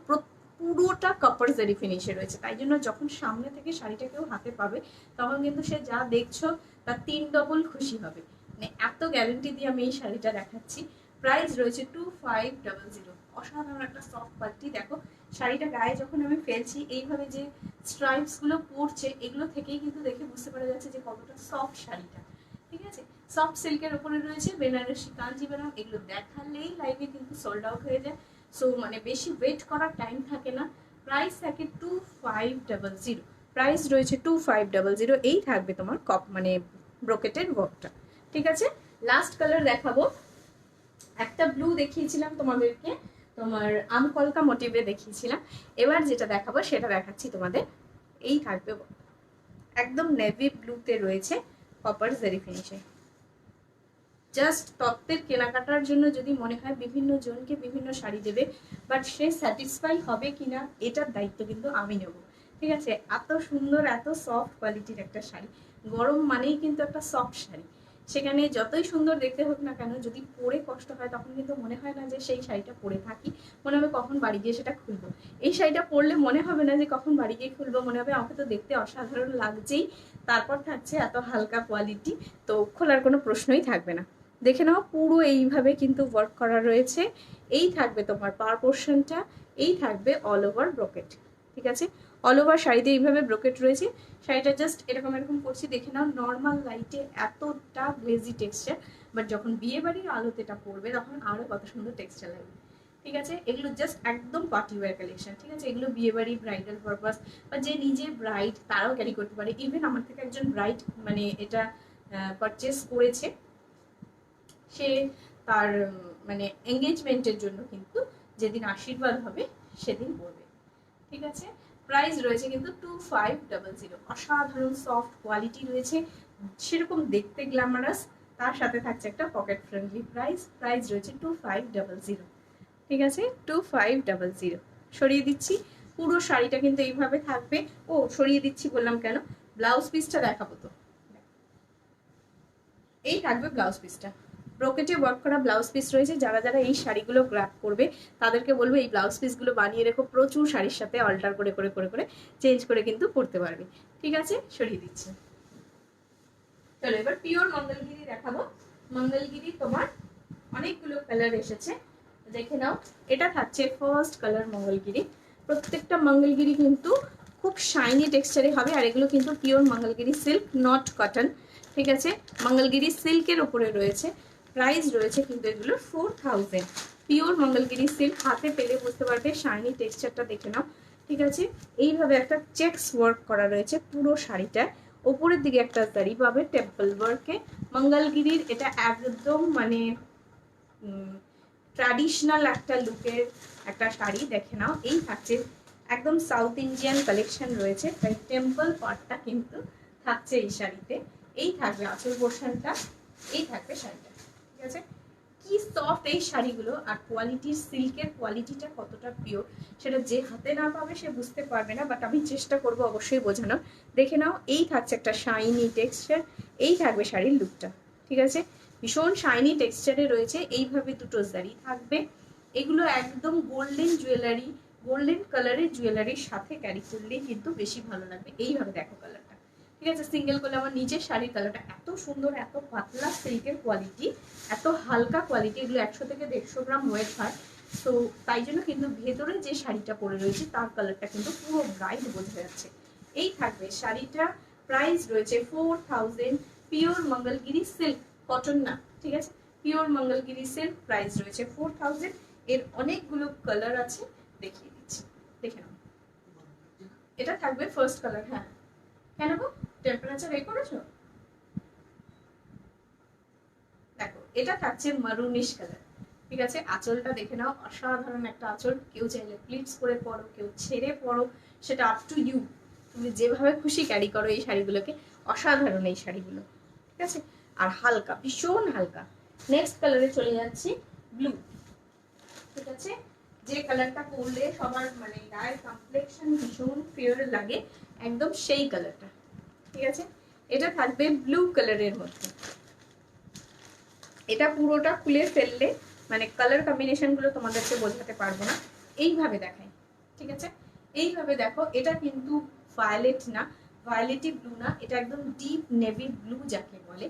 পুরোটা কপার জারি ফিনিশে রয়েছে, তাই জন্য যখন সামনে থেকে শাড়িটা কেউ হাতে পাবে তখন কিন্তু সে যা দেখছো তার 3 ডবল খুশি হবে, মানে এত গ্যারেন্টি দিয়ে আমি এই শাড়িটা দেখাচ্ছি। প্রাইস রয়েছে 2500। অসাধারণ একটা সফট কোয়ালিটি। দেখো শাড়িটা গায়ে যখন আমি ফেলছি, এইভাবে যে স্ট্রাইপস গুলো পড়ছে, এগুলো থেকেই কিন্তু দেখে বুঝতে পারা যাচ্ছে যে কতটা সফট শাড়িটা, ঠিক আছে। সফট সিল্কের উপরে রয়েছে বেনারসি কাঞ্জিভারাম, এগুলো দেখালেই লাইভে কিন্তু সোল্ড আউট হয়ে যায়। সো মানে বেশি ওয়েট করার টাইম থাকে না। প্রাইস থাকে 2500, প্রাইস রয়েছে 2500। এই থাকবে তোমার কপ মানে ব্রোকেটের ওয়ার্কটা, ঠিক আছে। লাস্ট কালার দেখাবো, একটা ব্লু দেখিয়েছিলাম তোমাদেরকে, তোমার আমকলকা মোটিভে দেখিয়েছিলাম। এবার যেটা দেখাবো সেটা দেখাচ্ছি তোমাদের। এই থাকবে একদম নেভি ব্লুতে রয়েছে কপার জারি ফিনিশে। জাস্ট তত্ত্বের কেনাকাটার জন্য যদি মনে হয় বিভিন্ন জনকে বিভিন্ন শাড়ি দেবে, বাট সে স্যাটিসফাই হবে কিনা এটার দায়িত্ব কিন্তু আমি নেব, ঠিক আছে। এত সুন্দর এত সফট কোয়ালিটির একটা শাড়ি, গরম মানেই কিন্তু একটা সফট শাড়ি, সেখানে যতই সুন্দর দেখতে হোক না কেন, যদি পরে কষ্ট হয় তখন কিন্তু মনে হয় না যে সেই শাড়িটা পরে থাকি, মনে হবে কখন বাড়ি গিয়ে সেটা খুলবো। এই শাড়িটা পরলে মনে হবে না যে কখন বাড়ি গিয়ে খুলবো, মনে হবে আমাকে তো দেখতে অসাধারণ লাগছেই। তারপর থাকছে এত হালকা কোয়ালিটি, তো খোলার কোনো প্রশ্নই থাকবে না। দেখে নাও, পুরো এইভাবে কিন্তু ওয়ার্ক করা রয়েছে। এই থাকবে তোমার পার পোর্শনটা, এই থাকবে অল ওভার ব্রোকেট, ঠিক আছে। অল ওভার শাড়িতে এইভাবে ব্রোকেট রয়েছে। শাড়িটা জাস্ট এরকম এরকম করছি, দেখে নাও। নর্মাল লাইটে এতটা গ্লেজি টেক্সচার, বাট যখন বিয়ে বাড়ির আলোতে এটা পড়বে তখন আরো কত সুন্দর টেক্সচার লাগবে, ঠিক আছে। এগুলো জাস্ট একদম পার্টি ওয়্যার কালেকশন, ঠিক আছে। এগুলো বিয়ে বাড়ি ব্রাইডাল পারপাস, বা যে নিজে ব্রাইড তারাও ক্যারি করতে পারে। ইভেন আমার থেকে একজন ব্রাইড মানে এটা পারচেস করেছে, সে তার মানে এঙ্গেজমেন্টের জন্য কিন্তু যেদিন আশীর্বাদ হবে সেদিন পরবে। ঠিক আছে, প্রাইস রয়েছে কিন্তু 2500। অসাধারণ সফট কোয়ালিটি রয়েছে, সেরকম দেখতে গ্ল্যামারাস, তার সাথে থাকছে একটা পকেট ফ্রেন্ডলি প্রাইস। প্রাইস রয়েছে 2500। ঠিক আছে, 2500 সরিয়ে দিচ্ছি। পুরো শাড়িটা কিন্তু এইভাবে থাকবে। ও সরিয়ে দিচ্ছি বললাম কেন, ব্লাউজ পিসটা দেখাবো তো। এই থাকবে ব্লাউজ পিসটা, ব্রোকেটে ওয়ার্ক করা ব্লাউজ পিস রয়েছে। যারা যারা এই শাড়িগুলো গ্র্যাব করবে তাদেরকে বলবো এই ব্লাউজ পিসগুলো বানিয়ে রেখো, প্রচুর শাড়ির সাথে অল্টার করে করে করে করে চেঞ্জ করে কিন্তু পরতে পারবে। ঠিক আছে, সরিয়ে দিচ্ছি। চলো এবার পিওর মঙ্গলগিরি দেখাবো। মঙ্গলগিরি তোমার অনেকগুলো কালার এসেছে, দেখে নাও। এটা থাকছে ফার্স্ট কালার মঙ্গলগিরি। প্রত্যেকটা মঙ্গলগিরি কিন্তু খুব শাইনি টেক্সচারে হবে, আর এগুলো কিন্তু pure Mangalagiri silk, not cotton. ঠিক আছে, মঙ্গলগিরি সিল্কের উপরে রয়েছে। প্রাইস রয়েছে কিন্তু এগুলো 4000। পিওর মঙ্গলগিরি সিল্ক, হাতে পেলে বুঝতে পারবে, শাইনি টেক্সচারটা দেখে নাও। ঠিক আছে, এইভাবে একটা চেকস ওয়ার্ক করা রয়েছে পুরো শাড়িটায়। ওপরের দিকে একটা জারি পাবে টেম্পল ওয়ার্কে। মঙ্গলগিরির এটা একদম মানে ট্র্যাডিশনাল একটা লুকের একটা শাড়ি, দেখে নাও। এই থাকছে একদম সাউথ ইন্ডিয়ান কালেকশন রয়েছে, তাই টেম্পল পার্টটা কিন্তু থাকছে এই শাড়িতে। এই থাকবে আঁচল পোর্শনটা, এই থাকবে শাড়িটা। ঠিক আছে, কি সফট এই শাড়িগুলো, আর কোয়ালিটির সিল্কের কোয়ালিটিটা কতটা পিওর সেটা যে হাতে না পাবে সে বুঝতে পারবে না, বাট আমি চেষ্টা করবো অবশ্যই বোঝানোর। দেখে নাও, এই থাকছে একটা শাইনি টেক্সচার, এই থাকবে শাড়ির লুকটা। ঠিক আছে, ভীষণ শাইনি টেক্সচারে রয়েছে। এইভাবে দুটো জারি থাকবে, এগুলো একদম গোল্ডেন জুয়েলারি, গোল্ডেন কালারের জুয়েলারির সাথে ক্যারি করলেই কিন্তু বেশি ভালো লাগবে। এইভাবে দেখো কালারটা। ঠিক আছে, সিঙ্গেল করলে আমার নিজের শাড়ির কালারটা এত সুন্দর, এত পাতলা সিল্কের কোয়ালিটি, এত হালকা কোয়ালিটি। এগুলো 100 থেকে 150 গ্রাম ওয়েট হয়, তো তাই জন্য কিন্তু ভেতরে যে শাড়িটা পরে রয়েছে তার কালারটা কিন্তু পুরো ব্রাইট বোঝা যাচ্ছে। এই থাকবে শাড়িটা। প্রাইস রয়েছে 4000। পিওর মঙ্গলগিরি সিল্ক, কটন না। ঠিক আছে, পিওর মঙ্গলগিরি সিল্ক, প্রাইস রয়েছে 4000। এর অনেকগুলো কালার আছে, দেখিয়ে দিচ্ছি, দেখে নাও। এটা থাকবে ফার্স্ট কালার। হ্যাঁ, কেন গো, টেম্পারেচার এ করেছো? দেখো, এটা থাকছে মারুনিশ কালার। ঠিক আছে, আঁচলটা দেখে নাও, অসাধারণ একটা আঁচল। কেউ চাইলে প্লিটস করে পরো, কেউ ছেড়ে পরো, সেটা আপ টু ইউ। তুমি যেভাবে খুশি ক্যারি করো এই শাড়িগুলোকে, অসাধারণ এই শাড়িগুলো। ঠিক আছে, আর হালকা, ভীষণ হালকা। নেক্সট কালারে চলে যাচ্ছি, ব্লু। ঠিক আছে, যে কালারটা পরলে সবার মানে গায়ের কমপ্লেকশন ভীষণ ফেয়ার লাগে, একদম সেই কালারটা। ঠিক আছে, এটা থাকবে ব্লু কালারের মধ্যে। এটা পুরোটা খুলে ফেললে মানে কালার কম্বিনেশন গুলো তোমাদেরকে বোঝাতে পারবো না, এইভাবে দেখাই। ঠিক আছে, এইভাবে দেখো। এটা কিন্তু ভায়োলেট না, ভায়োলেটি ব্লু না, এটা একদম ডিপ নেভি ব্লু যাকে বলে,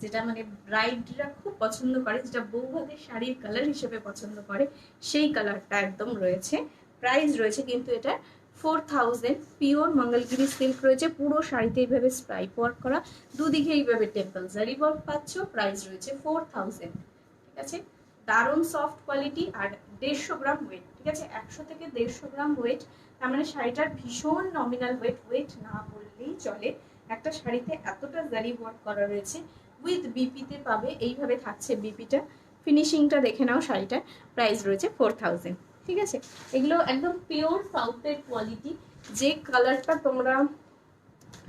যেটা মানে ব্রাইডরা খুব পছন্দ করে, যেটা বৌভাতের শাড়ির কালার হিসেবে পছন্দ করে, সেই কালারটা একদম রয়েছে। প্রাইস রয়েছে কিন্তু এটা 4000। পিওর মঙ্গলগিরি সিল্ক রয়েছে, পুরো শাড়িতে এইভাবে স্ট্রাইপ ওয়ার্ক করা, দুদিকে এইভাবে টেম্পল জারি ওয়ার্ক পাচ্ছ। প্রাইস রয়েছে 4000। ঠিক আছে, দারুণ সফট কোয়ালিটি, আর 150 গ্রাম ওয়েট। ঠিক আছে, 100 থেকে 150 গ্রাম ওয়েট, তার মানে শাড়িটার ভীষণ নমিনাল ওয়েট, ওয়েট না বললেই চলে। একটা শাড়িতে এতটা জারি ওয়ার্ক করা রয়েছে, উইথ বিপিতে পাবে। এইভাবে থাকছে বিপিটা, ফিনিশিংটা দেখে নাও শাড়িটার। প্রাইস রয়েছে 4000। ঠিক আছে, এগুলো একদম পিওর সাউথের কোয়ালিটি। যে কালারটা তোমরা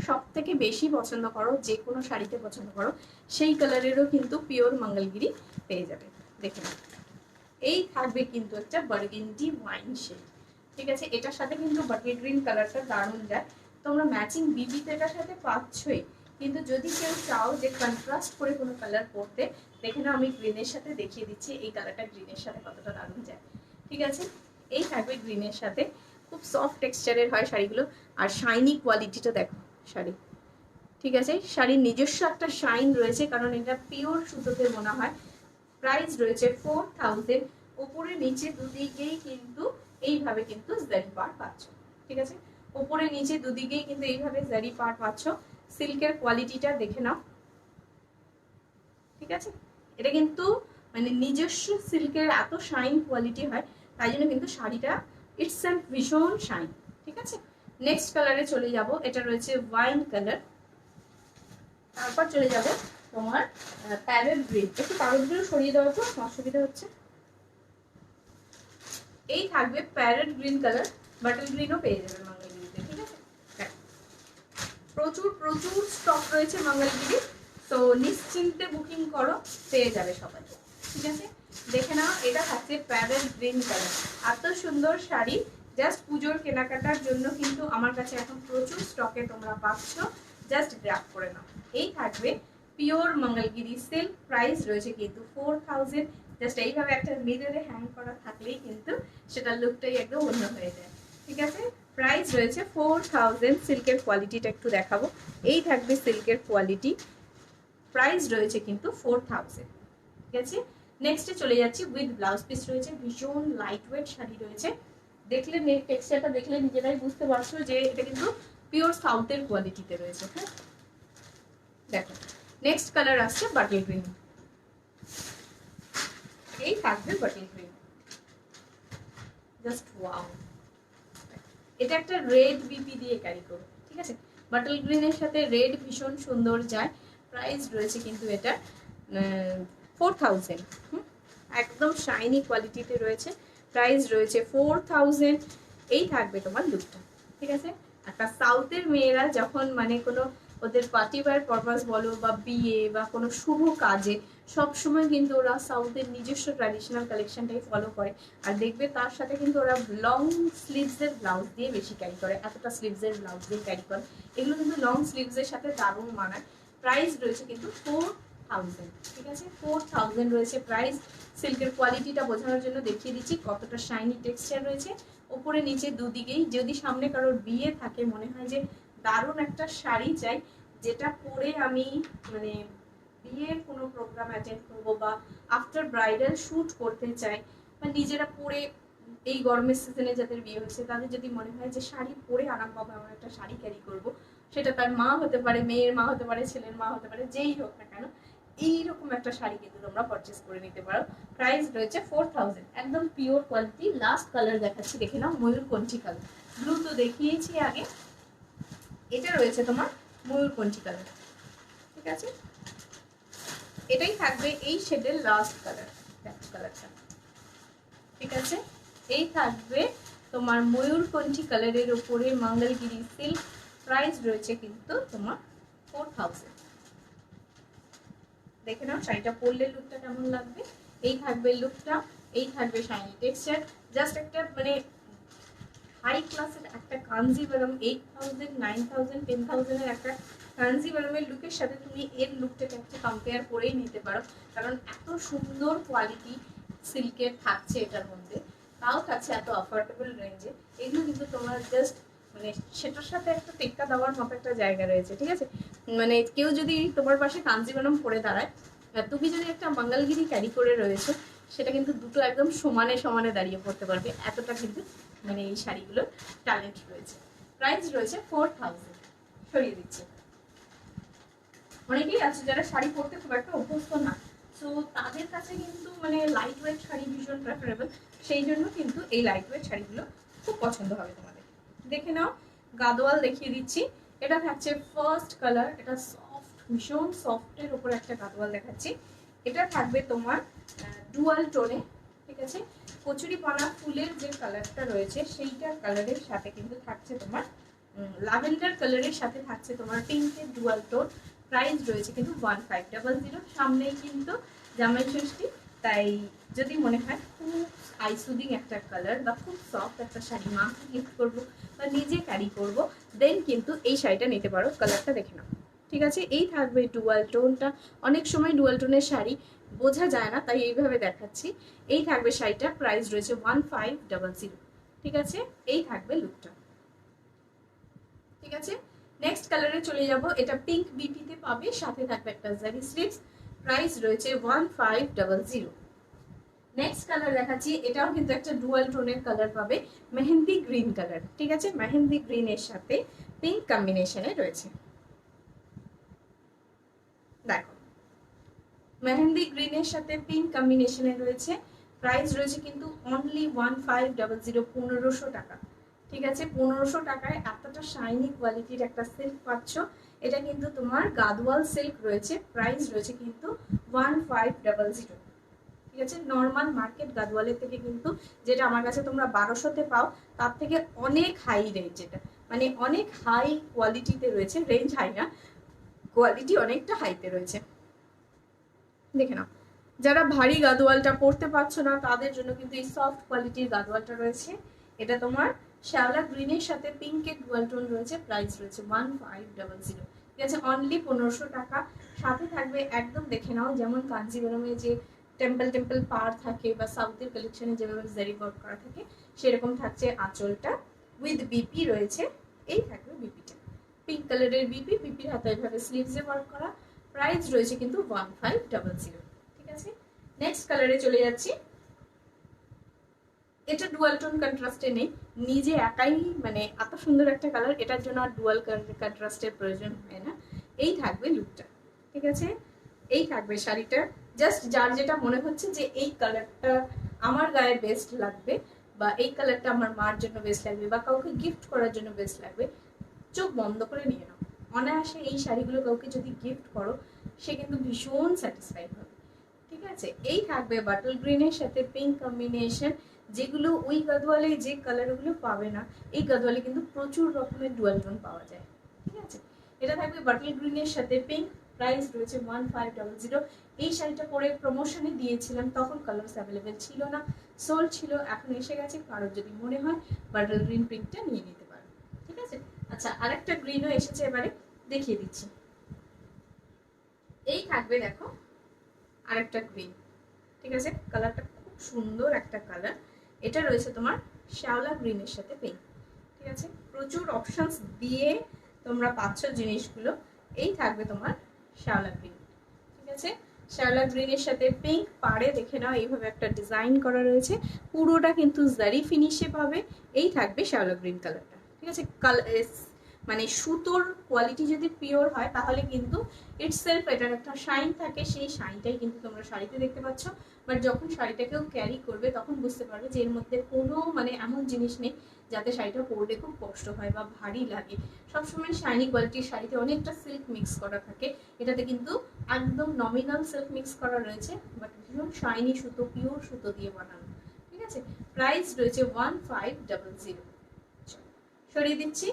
সব থেকে বেশি পছন্দ করো, যে কোনো শাড়িতে পছন্দ করো, সেই কালারেরও কিন্তু পিওর মঙ্গলগিরি পেয়ে যাবে। দেখে নাও, এই থাকবে কিন্তু একটা বার্গেন্ডি ওয়াইন শেড। ঠিক আছে, এটার সাথে কিন্তু বাটার গ্রিন কালারটা দারুণ যায়। তোমরা ম্যাচিং বিবি তো এটার সাথে পাচ্ছই, কিন্তু যদি কেউ চাও যে কন্ট্রাস্ট করে কোনো কালার পরতে, দেখে নাও আমি গ্রিনের সাথে দেখিয়ে দিচ্ছি এই কালারটা গ্রিনের সাথে কতটা দারুণ যায়। ঠিক আছে, এই থাকবে গ্রিনের সাথে। খুব সফট টেক্সচারের হয় শাড়িগুলো, আর শাইনি কোয়ালিটিটা দেখো শাড়ি। ঠিক আছে, শাড়ির নিজস্ব একটা শাইন রয়েছে, কারণ এটা পিওর সুতোতে বোনা হয়। প্রাইস রয়েছে 4000। উপরে নিচে দুদিকেই কিন্তু এইভাবে কিন্তু জারি পার্ট পাচ্ছ। ঠিক আছে, উপরে নিচে দুদিকেই কিন্তু এইভাবে জারি পার্ট পাচ্ছ। সিল্কের কোয়ালিটিটা দেখে নাও। ঠিক আছে, এটা কিন্তু মানে নিজস্ব সিল্কের এত শাইন কোয়ালিটি হয়, তাই জন্য কিন্তু শাড়িটা ইটসেলফ ভীষণ শাইন। ঠিক আছে, নেক্সট কালারে চলে যাব। এটা রয়েছে ওয়াইন কালার। তারপর চলে যাবে তোমার প্যারেট গ্রিন। একটু কাগজগুলো সরিয়ে দেওয়া তো, অসুবিধা হচ্ছে। এই থাকবে প্যারেট গ্রিন কালার, বাটল গ্রিনও পেয়ে যাবে মঙ্গলগিরিতে, ঠিক আছে। প্রচুর প্রচুর স্টক রয়েছে মঙ্গলগিরি, তো নিশ্চিন্তে বুকিং করো, পেয়ে যাবে সবাই, ঠিক আছে। দেখে নাও, এটা থাকছে প্যারেট গ্রিন কালার। এত সুন্দর শাড়ি জাস্ট পুজোর কেনাকাটার জন্য কিন্তু আমার কাছে এখন প্রচুর স্টকে তোমরা পাচ্ছ, জাস্ট গ্র্যাব করে নাও। এই থাকবে পিওর মঙ্গলগিরি সিল্ক, প্রাইস রয়েছে কিন্তু 4000। জাস্ট এইভাবে একটা মিররে হ্যাং করা থাকলেই কিন্তু সেটা লুকটাই একদম অন্য হয়ে যায়, ঠিক আছে। প্রাইস রয়েছে 4000। সিল্কের কোয়ালিটিটা একটু দেখাবো, এই থাকবে সিল্কের কোয়ালিটি, প্রাইস রয়েছে কিন্তু 4000, ঠিক আছে। নেক্সটে চলে যাচ্ছি, উইথ ব্লাউজ পিস রয়েছে, ভীষণ লাইট ওয়েট শাড়ি রয়েছে। দেখলে টেক্সচারটা দেখলে নিজেরাই বুঝতে পারছো যে এটা কিন্তু পিওর সাউথের কোয়ালিটিতে রয়েছে, হ্যাঁ। দেখো নেক্সট কালার আসছে বাটল গ্রিন, এই থাকবে বাটল গ্রিন, জাস্ট ওয়াও। এটা একটা রেড বিপি দিয়ে ক্যারি করো, ঠিক আছে। বাটল গ্রিনের সাথে রেড ভীষণ সুন্দর যায়। প্রাইস রয়েছে কিন্তু এটা 4000, একদম শাইনি কোয়ালিটিতে রয়েছে। প্রাইস রয়েছে 4000। এই থাকবে তোমার লুকটা, ঠিক আছে। একটা সাউথের মেয়েরা যখন মানে কোনো ওদের পার্টি ওয়্যার পারপাস বলো বা বিয়ে বা কোনো শুভ কাজে সবসময় কিন্তু ওরা সাউথের নিজস্ব ট্র্যাডিশনাল কালেকশনটাই ফলো করে। আর দেখবে তার সাথে কিন্তু ওরা লং স্লিভসের ব্লাউজ দিয়ে বেশি ক্যারি করে, এতটা স্লিভসের ব্লাউজ দিয়ে ক্যারি করে, এগুলো কিন্তু লং স্লিভসের সাথে দারুণ মানায়। প্রাইস রয়েছে কিন্তু 4000, ঠিক আছে। 4000 রয়েছে প্রাইস। সিল্কের কোয়ালিটিটা বোঝানোর জন্য দেখিয়ে দিচ্ছি কতটা শাইনি টেক্সচার রয়েছে, ওপরে নিচে দুদিকেই। যদি সামনে কারোর বিয়ে থাকে, মনে হয় যে দারুণ একটা শাড়ি চাই যেটা পরে আমি মানে বিয়ের কোনো প্রোগ্রাম অ্যাটেন্ড করবো বা আফটার ব্রাইডাল শ্যুট করতে চাই, বা নিজেরা পরে এই গরমের সিজনে যাদের বিয়ে হয়েছে তাদের যদি মনে হয় যে শাড়ি পরে আরাম পাবো, এমন একটা শাড়ি ক্যারি করবো, সেটা তার মা হতে পারে, মেয়ের মা হতে পারে, ছেলের মা হতে পারে, যেই হোক না কেন, এইরকম একটা শাড়ি কিন্তু তোমরা পারচেস করে নিতে পারো। প্রাইস রয়েছে 4000, একদম পিওর কোয়ালিটি। লাস্ট কালার দেখাচ্ছি, দেখে নাও, ময়ূরকণ্ঠী কালার। ব্লু তো দেখিয়েছি আগে, এটা রয়েছে তোমার ময়ূরকণ্ঠী কালার, ঠিক আছে। এটাই থাকবে এই শেডের লাস্ট কালার, কালারটা, ঠিক আছে। এই থাকবে তোমার ময়ূরকণ্ঠী কালারের উপরে মঙ্গলগিরি সিল্ক, প্রাইস রয়েছে কিন্তু তোমার 4000। দেখে নাও শাড়িটা পরলে লুকটা কেমন লাগবে। এই থাকবে লুকটা, এই থাকবে শাইনি টেক্সচার, জাস্ট একটা মানে হাই ক্লাসের একটা কাঞ্জিভারম 8000, 9000, 10000 এর একটা কাঞ্জিভারমের লুকের সাথে তুমি এর লুকটাকে একটা কম্পেয়ার করেই নিতে পারো, কারণ এত সুন্দর কোয়ালিটি সিল্কের থাকছে এটার মধ্যে, তাও থাকছে এত অ্যাফোর্ডেবল রেঞ্জে। এগুলো কিন্তু তোমার জাস্ট মানে সেটার সাথে একটা টেক্কা দেওয়ার মতো একটা জায়গা রয়েছে, ঠিক আছে। মানে কেউ যদি তোমার পাশে কাঞ্জিভারম পরে দাঁড়ায়, তুমি যদি একটা মঙ্গলগিরি ক্যারি করে রয়েছে, সেটা কিন্তু দুটো একদম সমানে সমানে দাঁড়িয়ে পড়তে পারবে, এতটা কিন্তু মানে এই শাড়িগুলোর ট্যালেন্ট রয়েছে। প্রাইস রয়েছে 4000, সরিয়ে দিচ্ছে। অনেকেই আছে যারা শাড়ি পরতে খুব একটা অভ্যস্ত না, তো তাদের কাছে কিন্তু মানে লাইট ওয়েট শাড়ি ভীষণ প্রেফারেবল, সেই জন্য কিন্তু এই লাইট ওয়েট শাড়িগুলো খুব পছন্দ হবে তোমাদের। দেখে নাও, গাদোয়াল দেখিয়ে দিচ্ছি, এটা থাকছে ফার্স্ট কালার, এটা সফট, ভীষণ সফটের উপরে একটা গাদোয়াল দেখাচ্ছি। এটা থাকবে তোমার ডুয়াল টোনে, ঠিক আছে। কচুরিপানা ফুলের যে কালারটা রয়েছে সেইটার কালারের সাথে কিন্তু থাকছে তোমার ল্যাভেন্ডার কালারের সাথে থাকছে তোমার পিঙ্কের ডুয়াল টোন। প্রাইস রয়েছে কিন্তু 1500। সামনেই কিন্তু জামাই ষষ্ঠী, তাই যদি মনে হয় খুব আইসুদিং একটা কালার বা খুব সফট একটা শাড়ি মাকে গিফট করবো বা নিজে ক্যারি করবো, দেন কিন্তু এই শাড়িটা নিতে পারো। কালারটা দেখে নাও, ঠিক আছে। এই থাকবে ডুয়াল টোনটা, অনেক সময় ডুয়াল টোনের শাড়ি বোঝা যায় না, তাই এইভাবে দেখাচ্ছি। এই থাকবে শাড়িটা, প্রাইস রয়েছে 1500, ঠিক আছে। এই থাকবে লুকটা, ঠিক আছে। নেক্সট কালারে চলে যাব, এটা পিঙ্ক বিপিতে পাবে, সাথে থাকবে একটা জারি স্লিভস, প্রাইস রয়েছে 1500। নেক্সট কালার দেখাচ্ছি, এটাও কিন্তু একটা ডুয়াল টোনের কালার পাবে, মেহেন্দি গ্রিন কালার, ঠিক আছে। মেহেন্দি গ্রিনের সাথে পিঙ্ক কম্বিনেশনে রয়েছে, দেখো মেহেন্দি গ্রিনের সাথে পিঙ্ক কম্বিনেশনে রয়েছে। প্রাইস রয়েছে কিন্তু অনলি 1500, 1500 টাকা, ঠিক আছে। 1500 টাকায় এতটা শাইনি কোয়ালিটির একটা সিল্ক পাচ্ছ। এটা কিন্তু তোমার গাদওয়াল সিল্ক রয়েছে, প্রাইস রয়েছে কিন্তু 1500। ঠিক আছে, নর্মাল মার্কেট গাদওয়ালের থেকে কিন্তু, যেটা আমার কাছে তোমরা 1200-তে পাও, তার থেকে অনেক হাই রেঞ্জ, এটা মানে অনেক হাই কোয়ালিটিতে রয়েছে, রেঞ্জ হাই না, কোয়ালিটি অনেকটা হাইতে রয়েছে। দেখে নাও, যারা ভারী গাদওয়ালটা পরতে পারছো না তাদের জন্য কিন্তু এই সফট কোয়ালিটির গাদওয়ালটা রয়েছে। এটা তোমার শ্যাওলা গ্রিনের সাথে পিঙ্কের ডুয়াল টোন রয়েছে, প্রাইস রয়েছে 1500। ঠিক আছে, অনলি 1500 টাকা। সাথে থাকবে একদম দেখে নাও, যেমন কাঞ্জিবরমে যে টেম্পল টেম্পল পার থাকে বা সাউথের কালেকশনে যেভাবে জারি ওয়ার্ক করা থাকে সেরকম থাকছে আঁচলটা, উইথ বিপি রয়েছে। এই থাকবে বিপিটা, পিঙ্ক কালারের বিপি, বিপির হাতে এভাবে স্লিভসে ওয়ার্ক করা, প্রাইস রয়েছে কিন্তু 1500। ঠিক আছে, নেক্সট কালারে চলে যাচ্ছি। এটা ডুয়াল টোন কন্ট্রাস্টে নেই, নিজে একাই মানে এত সুন্দর একটা কালার, এটার জন্য আর ডুয়াল কন্ট্রাস্টের প্রয়োজন হয় না। এই থাকবে লুকটা। ঠিক আছে, এই থাকবে শাড়িটা। জাস্ট যার যেটা মনে হচ্ছে যে এই কালারটা আমার গায়ে বেস্ট লাগবে, বা এই কালারটা আমার মার জন্য বেস্ট লাগবে, বা কাউকে গিফট করার জন্য বেস্ট লাগবে, চোখ বন্ধ করে নিয়ে নাও। অনায়াসে এই শাড়িগুলো কাউকে যদি গিফট করো, সে কিন্তু ভীষণ স্যাটিসফাইড হবে। ঠিক আছে, এই থাকবে বাটল গ্রিনের সাথে পিঙ্ক কম্বিনেশন, যেগুলো ওই গাদওয়ালে যে কালারগুলো পাবে না, এই গাদওয়ালে কিন্তু প্রচুর রকমের ডুয়াল টোন পাওয়া যায়। ঠিক আছে, এটা থাকবে বাটল গ্রিনের সাথে পিঙ্ক, প্রাইস রয়েছে 1500। এই শাড়িটা পরে প্রমোশনে দিয়েছিলাম, তখন কালার্স অ্যাভেলেবেল ছিল না, সোল্ড ছিল, এখন এসে গেছে। কারোর যদি মনে হয় বাটল গ্রিন প্রিন্টটা নিয়ে নিতে পারো। ঠিক আছে, আচ্ছা আরেকটা গ্রিনও এসেছে, এবারে দেখিয়ে দিচ্ছি। এই থাকবে দেখো আরেকটা গ্রিন। ঠিক আছে, কালারটা খুব সুন্দর একটা কালার। এটা রয়েছে তোমার শ্যাওলা গ্রিনের সাথে পিঙ্ক। ঠিক আছে, প্রচুর অপশনস দিয়ে তোমরা পাচ্ছ জিনিসগুলো। এই থাকবে তোমার শ্যাওলা গ্রিন। ঠিক আছে, শ্যাওলা গ্রিনের সাথে পিঙ্ক, পাড়ে দেখে নাও এইভাবে একটা ডিজাইন করা রয়েছে, পুরোটা কিন্তু জারি ফিনিশে পাবে। এই থাকবে শ্যাওলা গ্রিন কালারটা। ঠিক আছে, মানে সুতোর কোয়ালিটি যদি পিওর হয় তাহলে কিন্তু ইটসেলফ এটার একটা শাইন থাকে, সেই শাইনটাই কিন্তু তোমরা শাড়িতে দেখতে পাচ্ছ। বাট যখন শাড়িটাকেও ক্যারি করবে তখন বুঝতে পারবে যে এর মধ্যে কোনো মানে এমন জিনিস নেই যাতে শাড়িটা পরলে খুব কষ্ট হয় বা ভারী লাগে। সবসময় শাইনি কোয়ালিটির শাড়িতে অনেকটা সিল্ক মিক্স করা থাকে, এটাতে কিন্তু একদম নমিনাল সিল্ক মিক্স করা রয়েছে, বাট ভীষণ শাইনি সুতো, পিওর সুতো দিয়ে বানানো। ঠিক আছে, প্রাইস রয়েছে 1500। সরিয়ে দিচ্ছি।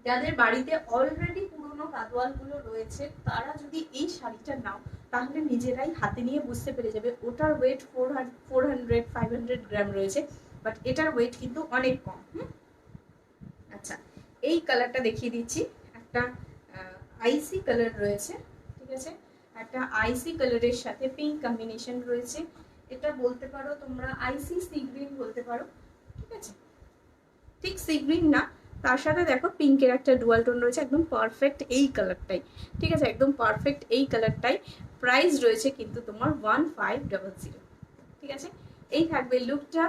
যাদের বাড়িতে অলরেডি পুরনো গাদওয়ালগুলো রয়েছে তারা যদি এই শাড়িটা নাও, তাহলে নিজেরাই হাতে নিয়ে বুঝতে পেরে যাবে ওটার ওয়েট 400-500 গ্রাম রয়েছে, বাট এটার ওয়েট কিন্তু অনেক কম। আচ্ছা, এই কালারটা দেখিয়ে দিচ্ছি, একটা আইসি কালার রয়েছে। ঠিক আছে, একটা আইসি কালারের সাথে পিঙ্ক কম্বিনেশন রয়েছে, এটা বলতে পারো তোমরা আইসি সি গ্রিন বলতে পারো। ঠিক আছে, ঠিক সি গ্রিন না, তার সাথে দেখো পিঙ্কের একটা ডুয়াল টোন রয়েছে, একদম পারফেক্ট এই কালারটাই। ঠিক আছে, একদম পারফেক্ট এই কালারটাই। প্রাইস রয়েছে কিন্তু তোমার 1500। ঠিক আছে, এই থাকবে লুকটা,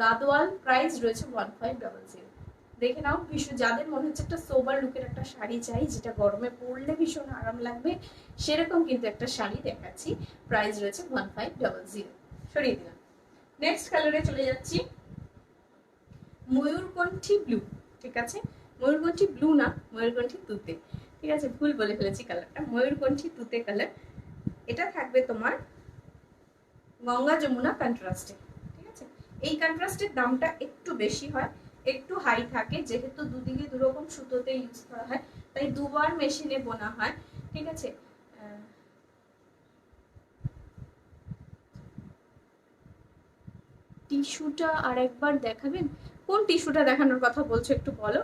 গাদওয়াল, প্রাইস রয়েছে 1500। দেখে নাও, ভীষণ যাদের মনে হচ্ছে একটা সোবার লুকের একটা শাড়ি চাই যেটা গরমে পরলে ভীষণ আরাম লাগবে, সেরকম কিন্তু একটা শাড়ি দেখাচ্ছি, প্রাইস রয়েছে 1500। সরিয়ে দিলাম। নেক্সট কালারে চলে যাচ্ছি, ময়ূরকণ্ঠী ব্লু। ঠিক আছে, ময়ূরকণ্ঠী ব্লু না, ময়ূরকণ্ঠী তুতে। ঠিক আছে, ভুল বলে ফেলেছি কালারটা, ময়ূরকণ্ঠী তুতে কালার। এটা থাকবে তোমার গঙ্গা যমুনা কন্ট্রাস্টে। ঠিক আছে, এই কন্ট্রাস্টের দামটা একটু বেশি হয়, একটু হাই থাকে, যেহেতু দুদিকে দুরকম সুতোতে ইউজ করা হয়, তাই দুবার মেশিনে বোনা হয়। ঠিক আছে, টিস্যুটা আর একবার দেখাবেন? কোন টিস্যুটা দেখানোর কথা বলছো একটু বলো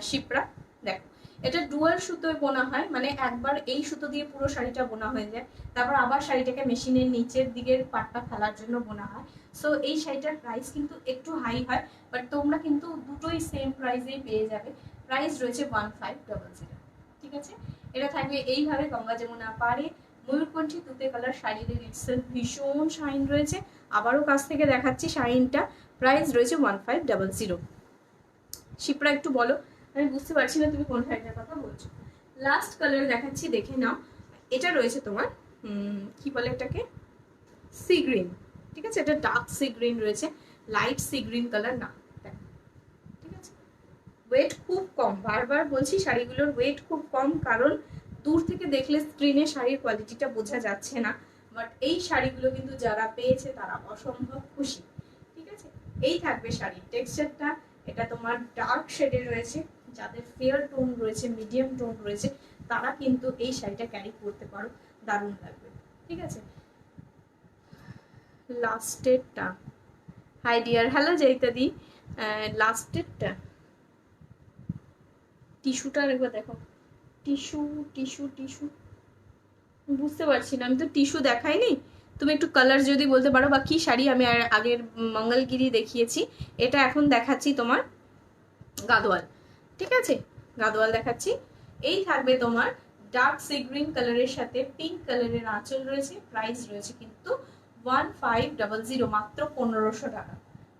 শিপ্রা। দেখো, এটা ডুয়াল সুতোয় বোনা হয়, মানে একবার এই সুতো দিয়ে পুরো শাড়িটা বোনা হয়ে যায়, তারপর আবার শাড়িটাকে মেশিনের নিচের দিকের পাটটা ফেলার জন্য বোনা হয়। সো এই শাড়িটার প্রাইস কিন্তু একটু হাই হয়, বাট তোমরা কিন্তু দুটোই সেম প্রাইসেই পেয়ে যাবে। প্রাইস রয়েছে 1500। ঠিক আছে, এটা থাকবে এইভাবে গঙ্গা যমুনা পাড়ে, ময়ূরকণ্ঠী তুতে কালার, শাড়ির ইটসেলফ ভীষণ শাইন রয়েছে। আবারও কাছ থেকে দেখাচ্ছি শাইনটা, প্রাইস রয়েছে 1500। শিপ্রা একটু বলো, আমি বুঝতে পারছি না তুমি কোন শাড়িটার কথা বলছো। লাস্ট কালার দেখাচ্ছি, দেখে নাও। এটা রয়েছে তোমার কি বলে এটাকে, সি গ্রিন। ঠিক আছে, এটা ডার্ক সি গ্রিন রয়েছে, লাইট সি গ্রিন কালার না। ঠিক আছে, ওয়েট খুব কম, বারবার বলছি শাড়িগুলোর ওয়েট খুব কম, কারণ দূর থেকে দেখলে স্ক্রিনে শাড়ির কোয়ালিটিটা বোঝা যাচ্ছে না, বাট এই শাড়িগুলো কিন্তু যারা পেয়েছে তারা অসম্ভব খুশি। ঠিক আছে, এই থাকবে শাড়ির টেক্সচারটা। এটা তোমার ডার্ক শেডে রয়েছে, যাদের ফেয়ার টোন রয়েছে, মিডিয়াম টোন রয়েছে, তারা কিন্তু এই শাড়িটা ক্যারি করতে পারো, দারুণ লাগবে। ঠিক আছে, লাস্টেরটা, হাই ডিয়ার, হ্যালো জয়িতাদি। লাস্টেরটা টিস্যুটা একবার দেখো, টিস্যু টিস্যু টিস্যু বুঝতে পারছি না, আমি তো টিস্যু দেখাইনি। তুমি একটু কালার যদি বলতে পারো, বা কি শাড়ি আমি আগের মঙ্গলগিরি দেখিয়েছি, এটা এখন দেখাচ্ছি তোমার গাদোয়াল। ঠিক আছে, গাদোয়াল দেখাচ্ছি। এই থাকবে তোমার ডার্ক সি গ্রিন কালারের সাথে পিঙ্ক কালারের আঁচল রয়েছে, প্রাইস রয়েছে কিন্তু 1500, মাত্র 1500 টাকা।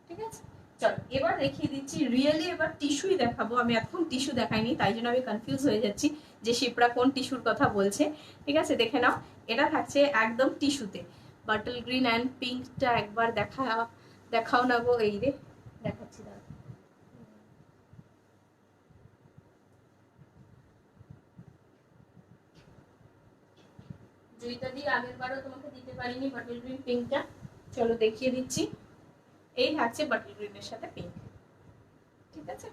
ঠিক আছে, চলো এবার দেখিয়ে দিচ্ছি রিয়েলি, এবার টিস্যুই দেখাবো। আমি এখন টিস্যু দেখাইনি, তাই জন্য আমি কনফিউজ হয়ে যাচ্ছি যে শিপ্রা কোন টিস্যুর কথা বলছে। ঠিক আছে, দেখে নাও, এটা থাকছে একদম টিস্যুতে। বাটল গ্রিন অ্যান্ড পিঙ্কটা একবার দেখাও না গো, এই রে দেখাচ্ছি দাঁড়া। জয়িতাদি আগের বারও তোমাকে দিতে পারিনি বাটল গ্রিন পিঙ্কটা, চলো দেখিয়ে দিচ্ছি। এই থাকছে বাটল গ্রিনের সাথে পিঙ্ক। ঠিক আছে,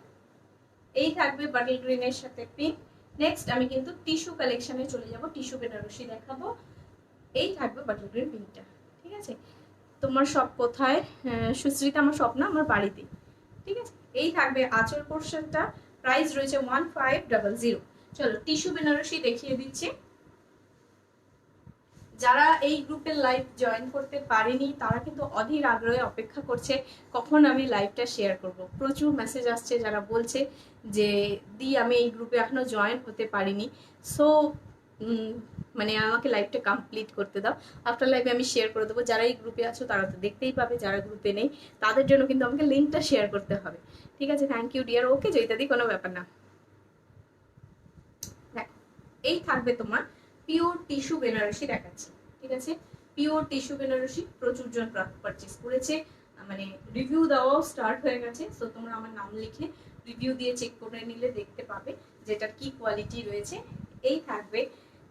এই থাকবে বাটল গ্রিনের সাথে পিঙ্ক। নেক্সট আমি কিন্তু টিস্যু কালেকশনে চলে যাব, টিস্যু বেনারসি দেখাবো। এই থাকবে বাটল গ্রিন পিঙ্কটা। ঠিক আছে, তোমার সব কোথায়? সুশ্রিতা, আমার স্বপ্ন আমার বাড়িতে। ঠিক আছে, এই থাকবে আঁচল পোর্শনটা, প্রাইস রয়েছে 1500। চলো টিস্যু বেনারসি দেখিয়ে দিচ্ছি। যারা এই গ্রুপের লাইভ জয়েন করতে পারেনি তারা কিন্তু অধীর আগ্রহে অপেক্ষা করছে কখন আমি লাইভটা শেয়ার করব। প্রচুর মেসেজ আসছে যারা বলছে যে দি আমি এই গ্রুপে এখনো জয়েন হতে পারিনি, সো মানে আমাকে লাইভটা কমপ্লিট করতে দাও। আফটার লাইভে আমি শেয়ার করে দেবো। যারা এই গ্রুপে আছো তারা তো দেখতেই পাবে, যারা গ্রুপে নেই তাদের জন্য কিন্তু আমাকে লিঙ্কটা শেয়ার করতে হবে। ঠিক আছে, থ্যাংক ইউ ডিয়ার। ওকে জয়িতাদি, কোনো ব্যাপার না। দেখো, এই থাকবে তোমার পিওর টিস্যু বেনারসি দেখাচ্ছি। ঠিক আছে, পিওর টিস্যু বেনারসি প্রচুর জন পারচেস করেছে, মানে রিভিউ দেওয়াও স্টার্ট হয়ে গেছে। সো তোমরা আমার নাম লিখে রিভিউ দিয়ে চেক করে নিলে দেখতে পাবে যেটার কি কোয়ালিটি রয়েছে। এই থাকবে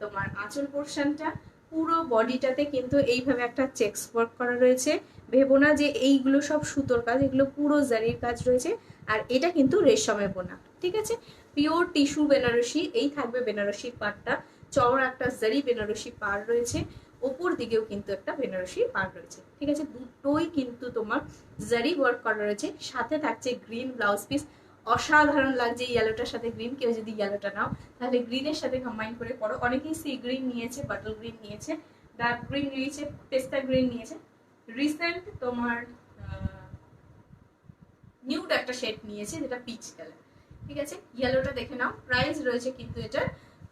তোমার আঁচল পোর্শনটা, পুরো বডিটাতে কিন্তু এইভাবে একটা চেক্স ওয়ার্ক করা রয়েছে। ভেবো না যে এইগুলো সব সুতোর কাজ, এগুলো পুরো জারির কাজ রয়েছে, আর এটা কিন্তু রেশমে বোনা। ঠিক আছে, পিওর টিস্যু বেনারসি। এই থাকবে বেনারসির পাড়টা, চওড়া একটা জারি বেনারসি পাড় রয়েছে, ওপর দিকেও কিন্তু একটা বেনারসি পাড় রয়েছে। ঠিক আছে, দুটোই কিন্তু তোমার জারি ওয়ার্ক করা রয়েছে, সাথে থাকছে গ্রিন ব্লাউজ পিস। অসাধারণ লাগছে ইয়েলোটার সাথে গ্রিন। কেউ যদি ইয়েলোটা নাও তাহলে গ্রিনের সাথে কম্বাইন করে পড়ো। অনেকেই সি গ্রিন নিয়েছে, বাটল গ্রিন নিয়েছে, ডার্ক গ্রিন নিয়েছে, পেস্তা গ্রিন নিয়েছে, রিসেন্ট তোমার নিউড একটা শেড নিয়েছে যেটা পিচ কালার। ঠিক আছে, ইয়েলোটা দেখে নাও, প্রাইস রয়েছে কিন্তু এটা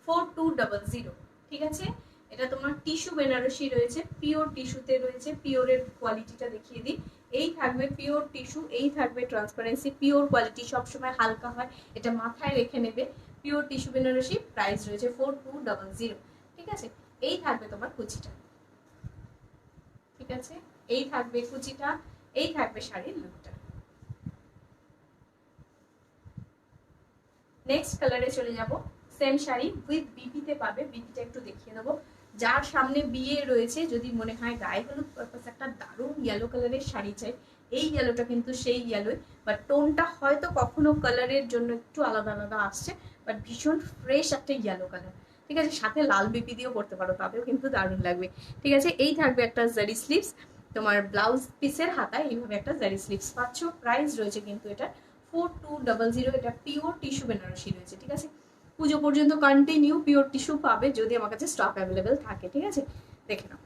4200। ঠিক আছে, এটা তোমার টিস্যু বেনারসি রয়েছে, পিওর টিস্যুতে রয়েছে। পিওরের কোয়ালিটিটা দেখিয়ে দিই। এই থাকবে পিওর টিস্যু, এই থাকবে ট্রান্সপারেন্সি। পিওর কোয়ালিটি সবসময় হালকা হয়, এটা মাথায় রেখে নেবে। পিওর টিস্যু বেনারসি, প্রাইস রয়েছে 4200। ঠিক আছে, এই থাকবে তোমার কুচিটা। ঠিক আছে, এই থাকবে কুচিটা, এই থাকবে শাড়ির লুকটা। নেক্সট কালারে চলে যাব। সেম শাড়ি উইথ বিপিতে পাবে, বিপিটা একটু দেখিয়ে দেবো। যার সামনে বিয়ে রয়েছে, যদি মনে হয় গায়ে হলুদ পারপাস একটা দারুণ ইয়েলো কালারের শাড়ি চাই, এই ইয়েলোটা কিন্তু সেই ইয়েলোই, বাট টোনটা হয়তো কখনো কালারের জন্য একটু আলাদা আলাদা আসছে, বাট ভীষণ ফ্রেশ একটা ইয়েলো কালার। ঠিক আছে, সাথে লাল বিপি দিয়েও পড়তে পারো, তাতেও কিন্তু দারুণ লাগবে। ঠিক আছে, এই থাকবে একটা জারি স্লিভস, তোমার ব্লাউজ পিসের হাতায় এইভাবে একটা জারি স্লিভস পাচ্ছ। প্রাইস রয়েছে কিন্তু এটা 4200। এটা পিওর টিস্যু বেনারসি রয়েছে। ঠিক আছে, পুজো পর্যন্ত কন্টিনিউ পিওর টিস্যু পাবে যদি আমার কাছে স্টক অ্যাভেলেবেল থাকে। ঠিক আছে, দেখে নাও।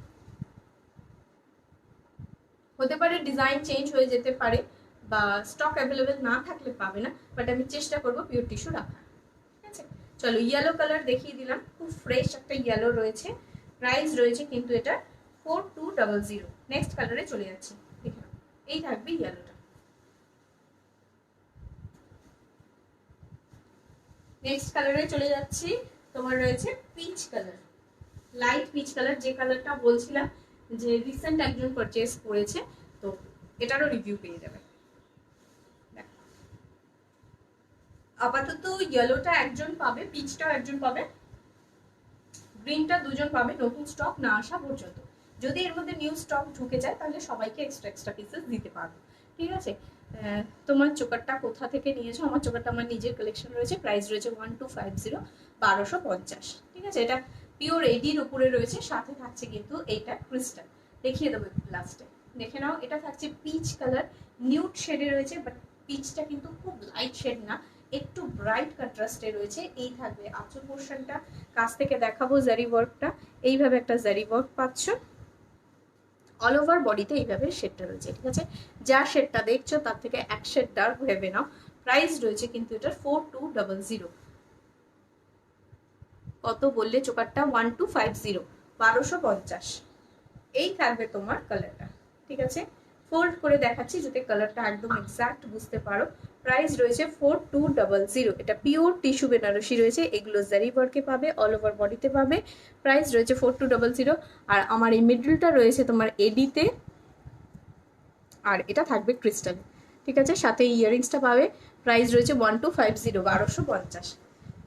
হতে পারে ডিজাইন চেঞ্জ হয়ে যেতে পারে, বা স্টক অ্যাভেলেবেল না থাকলে পাবে না, বাট আমি চেষ্টা করবো পিওর টিস্যু রাখার। ঠিক আছে, চলো ইয়েলো কালার দেখিয়ে দিলাম, খুব ফ্রেশ একটা ইয়েলো রয়েছে। প্রাইস রয়েছে কিন্তু এটা 4200। নেক্সট কালারে চলে যাচ্ছি, দেখে নাও। এই থাকবে ইয়েলোটা। নেক্সট কালারে চলে যাচ্ছি, তোমার রয়েছে peach colour, light peach colour, যে কালারটা বলছিলাম যে রিসেন্ট একজন পারচেস করেছে, তো এটারও রিভিউ পেয়ে যাবে। আপাতত ইয়েলোটা একজন পাবে, পিচটাও একজন পাবে, গ্রিনটা দুজন পাবে নতুন স্টক না আসা পর্যন্ত। যদি এর মধ্যে নিউ স্টক ঢুকে যায় তাহলে সবাইকে এক্সট্রা এক্সট্রা পিসেস দিতে পারবো, ঠিক আছে। তোমার চোকারটা কোথা থেকে নিয়েছো? আমার চোকারটা আমার নিজের কালেকশন রয়েছে, প্রাইস রয়েছে 1250, 1250, ঠিক আছে। এটা পিওর এডির উপরে রয়েছে, সাথে থাকছে কিন্তু এইটা ক্রিস্টাল, দেখিয়ে দেবো লাস্টে, দেখে নাও। এটা থাকছে পিচ কালার, নিউড শেডে রয়েছে, বাট পিচটা কিন্তু খুব লাইট শেড না, একটু ব্রাইট কন্ট্রাস্টে রয়েছে। এই থাকবে আঁচল পোর্শনটা, কাছ থেকে দেখাবো জারি ওয়ার্কটা, এইভাবে একটা জারি ওয়ার্ক পাচ্ছ, অল ওভার বডিতে এইভাবে শেডটা রয়েছে, ঠিক আছে। যা শেডটা দেখছো তার থেকে এক শেড ডার্ক ভেবে নাও। প্রাইস রয়েছে কিন্তু এটার 4200, কত বললে চোকারটা? 1250, 1250। এই থাকবে তোমার কালারটা, ঠিক আছে। ফোল্ড করে দেখাচ্ছি যাতে কালারটা একদম এক্সাক্ট বুঝতে পারো। প্রাইস রয়েছে 4200, এটা পিওর টিস্যু বেনারসি রয়েছে, এগুলো জারি ওয়ার্কে পাবে, অল ওভার বডিতে পাবে। প্রাইস রয়েছে 4200, আর আমার এই মিডলটা রয়েছে তোমার এডিতে, আর এটা থাকবে ক্রিস্টাল, ঠিক আছে। সাথে ইয়ারিংসটা পাবে। প্রাইস রয়েছে 1250, 1250,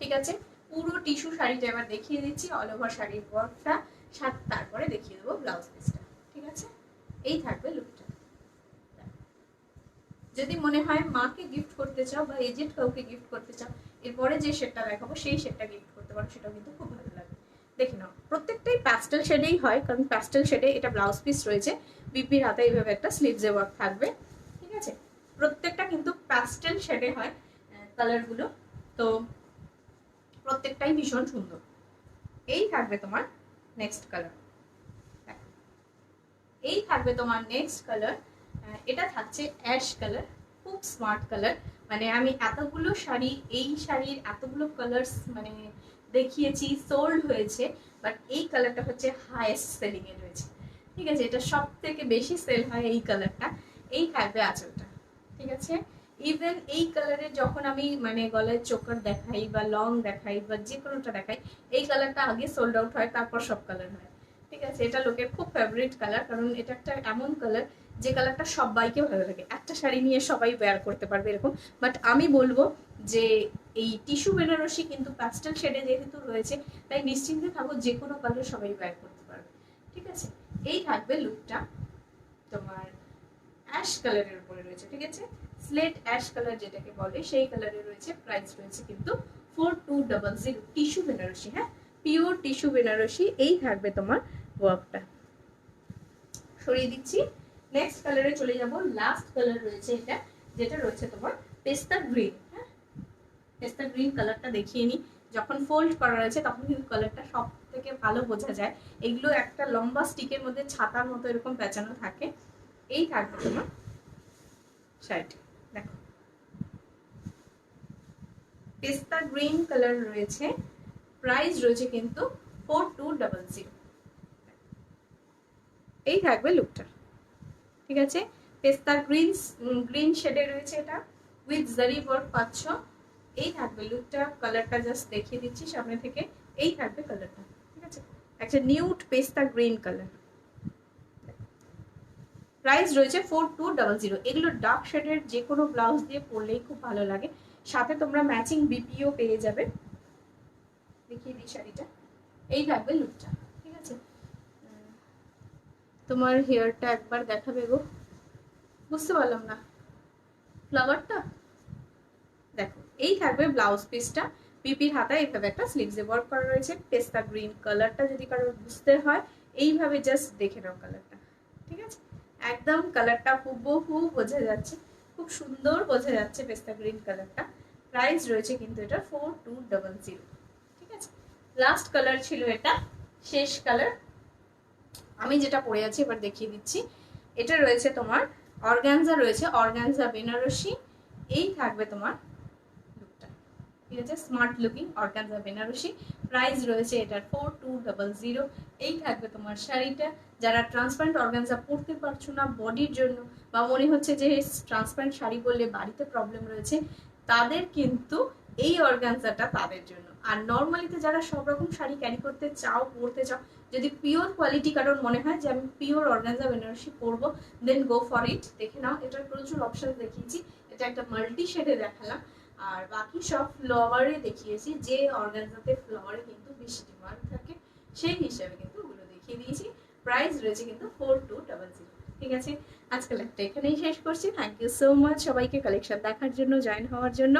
ঠিক আছে। পুরো টিস্যু শাড়িটা এবার দেখিয়ে দিচ্ছি, অল ওভার শাড়ির ওয়ার্কটা, সাথে তারপরে দেখিয়ে দেবো ব্লাউজ পিসটা, ঠিক আছে। এই থাকবে লুকটা। যদি মনে হয় মাকে গিফট করতে চাও বা এজেন্ট কাউকে গিফট করতে চাও, এরপরে যে শেডটা দেখাবো সেই শেডটা গিফট করতে পারো, সেটাও কিন্তু খুব ভালো লাগে। দেখে নাও, প্রত্যেকটাই প্যাস্টেল শেডেই হয়, কারণ প্যাস্টেল শেডে এটা ব্লাউজ পিস রয়েছে, বিপির হাতে এইভাবে একটা স্লিভসে ওয়ার্ক থাকবে, ঠিক আছে। প্রত্যেকটা কিন্তু প্যাস্টেল শেডে হয় কালারগুলো, তো প্রত্যেকটাই ভীষণ সুন্দর। এই থাকবে তোমার নেক্সট কালার, এই থাকবে তোমার নেক্সট কালার, এটা থাকছে অ্যাশ কালার, খুব স্মার্ট কালার। মানে আমি এতগুলো শাড়ি, এই শাড়ির এতগুলো কালার্স মানে দেখিয়েছি, সোল্ড হয়েছে, বাট এই কালারটা হচ্ছে হাইয়েস্ট সেলিং এ রয়েছে, ঠিক আছে। এটা সব থেকে বেশি সেল হয় এই কালারটা। এই থাকবে আঁচলটা, ঠিক আছে। ইভেন এই কালারের যখন আমি মানে গলায় চোকার দেখাই বা লং দেখাই বা যে কোনোটা দেখাই, এই কালারটা আগে সোল্ড আউট হয়, তারপর সব কালার হয়, ঠিক আছে। এটা লোকের খুব ফেভারিট কালার, কারণ এটা একটা এমন কালার যে কালারটা সবাইকে ভালো লাগে, একটা শাড়ি নিয়ে সবাই ওয়্যার করতে পারবে এরকম। বাট আমি বলবো যে এই টিস্যু বেনারসি কিন্তু প্যাস্টেল শেডে যেহেতু রয়েছে, তাই নিশ্চিন্তে থাকো, যে কোনো কালার সবাই ওয়্যার করতে পারবে, ঠিক আছে। এই থাকবে লুকটা তোমার অ্যাশ কালারের উপরে রয়েছে, ঠিক আছে। স্লেট অ্যাশ কালার যেটাকে বলে সেই কালারে রয়েছে। প্রাইস রয়েছে কিন্তু 4200, টিস্যু বেনারসি, হ্যাঁ, পিওর টিস্যু বেনারসি। এই থাকবে তোমার ওয়ার্কটা, সরিয়ে দিচ্ছি। নেক্সট কালারে চলে যাব, লাস্ট কালার রয়েছে এটা, যেটা রয়েছে তোমার পেস্তা গ্রিন, হ্যাঁ। পেস্তা গ্রিন কালারটা দেখিয়ে নি, যখন ফোল্ড করা রয়েছে তখন কিন্তু কালারটা সব থেকে ভালো বোঝা যায়। এগুলো একটা লম্বা স্টিকের মধ্যে ছাতার মতো এরকম পেঁচানো থাকে। এই থাকবে তোমার শাড়িটি, দেখো পেস্তা গ্রিন কালার রয়েছে। প্রাইস রয়েছে কিন্তু 4200। এই থাকবে লুকটা, ঠিক আছে। পেস্তা গ্রিন শেডে রয়েছে এটা, উইথ জারি ওয়ার্ক পাচ্ছ। এই থাকবে লুকটা, কালারটা জাস্ট দেখিয়ে দিচ্ছি সামনে থেকে। এই থাকবে কালারটা, ঠিক আছে, একটা নিউড পেস্তা গ্রিন কালার। প্রাইস রয়েছে 4200। এগুলো ডার্ক শেডের যে কোনো ব্লাউজ দিয়ে পরলেই খুব ভালো লাগে, সাথে তোমরা ম্যাচিং বিপিও পেয়ে যাবে। দেখিয়ে দিই শাড়িটা, এই থাকবে লুকটা, ঠিক আছে। তোমার হেয়ারটা একবার দেখাবে গো, বুঝতে পারলাম না ফ্লাওয়ারটা, দেখো। এই থাকবে ব্লাউজ পিসটা, পিপির হাতা এইভাবে একটা স্লিভসে ওয়ার্ক করা রয়েছে। পেস্তা গ্রিন কালারটা যদি কারোর বুঝতে হয়, এইভাবে জাস্ট দেখে নাও কালারটা, ঠিক আছে। একদম কালারটা হুবহু বোঝা যাচ্ছে, খুব সুন্দর বোঝা যাচ্ছে পেস্তা গ্রিন কালারটা। প্রাইস রয়েছে কিন্তু এটা 4200, ঠিক আছে। লাস্ট কালার ছিল এটা, শেষ কালার। আমি যেটা পরে আছি এবার দেখিয়ে দিচ্ছি। এটা রয়েছে তোমার অর্গানজা রয়েছে, অর্গানজা বেনারসি। এই থাকবে তোমার লুকটা, ঠিক আছে, smart looking organza Banarasi. Price রয়েছে এটার 4200। এই থাকবে তোমার শাড়িটা। যারা ট্রান্সপারেন্ট অর্গানজা পরতে পারছো না বডির জন্য, বা মনে হচ্ছে যে ট্রান্সপারেন্ট শাড়ি পরলে বাড়িতে প্রবলেম রয়েছে, তাদের কিন্তু এই অর্গানজাটা তাদের জন্য। আর নর্মালিতে যারা সব রকম শাড়ি ক্যারি করতে চাও, পরতে চাও, যদি পিওর কোয়ালিটি কারোর মনে হয় যে আমি পিওর অর্গানজা বেনারসি পরবো, দেন গো ফর ইট। দেখে নাও, এটার প্রচুর অপশন দেখিয়েছি। এটা একটা মাল্টি শেডে দেখালাম, আর বাকি সব ফ্লাওয়ারে দেখিয়েছি, যে অর্গানজাতে ফ্লাওয়ারে কিন্তু বেশি ডিমান্ড থাকে সেই হিসাবে কিন্তু ওগুলো দেখিয়ে দিয়েছি। প্রাইস রয়েছে কিন্তু 4200। ঠিক আছে, আজকে লাইভটা এখানেই শেষ করছি। থ্যাংক ইউ সো মাচ সবাইকে কালেকশন দেখার জন্য, জয়েন হওয়ার জন্য।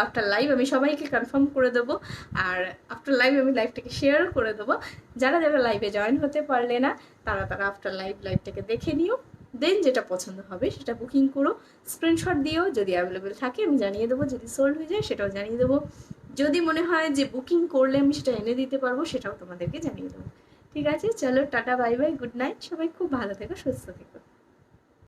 আফটার লাইভ আমি সবাইকে কনফার্ম করে দেবো, আর আফটার লাইভ আমি লাইভটাকে শেয়ার করে দেবো। যারা যারা লাইভে জয়েন হতে পারলে না তারা তারা আফটার লাইভটাকে দেখে নিও, দেন যেটা পছন্দ হবে সেটা বুকিং করো, স্ক্রিনশট দিও। যদি অ্যাভেলেবেল থাকে আমি জানিয়ে দেবো, যদি সোল্ড হয়ে যায় সেটাও জানিয়ে দেবো। যদি মনে হয় যে বুকিং করলে আমি সেটা এনে দিতে পারবো সেটাও তোমাদেরকে জানিয়ে দেবো। ঠিক আছে, চলো tata, bye bye, good night, সবাই খুব ভালো থেকো, সুস্থ থেকো।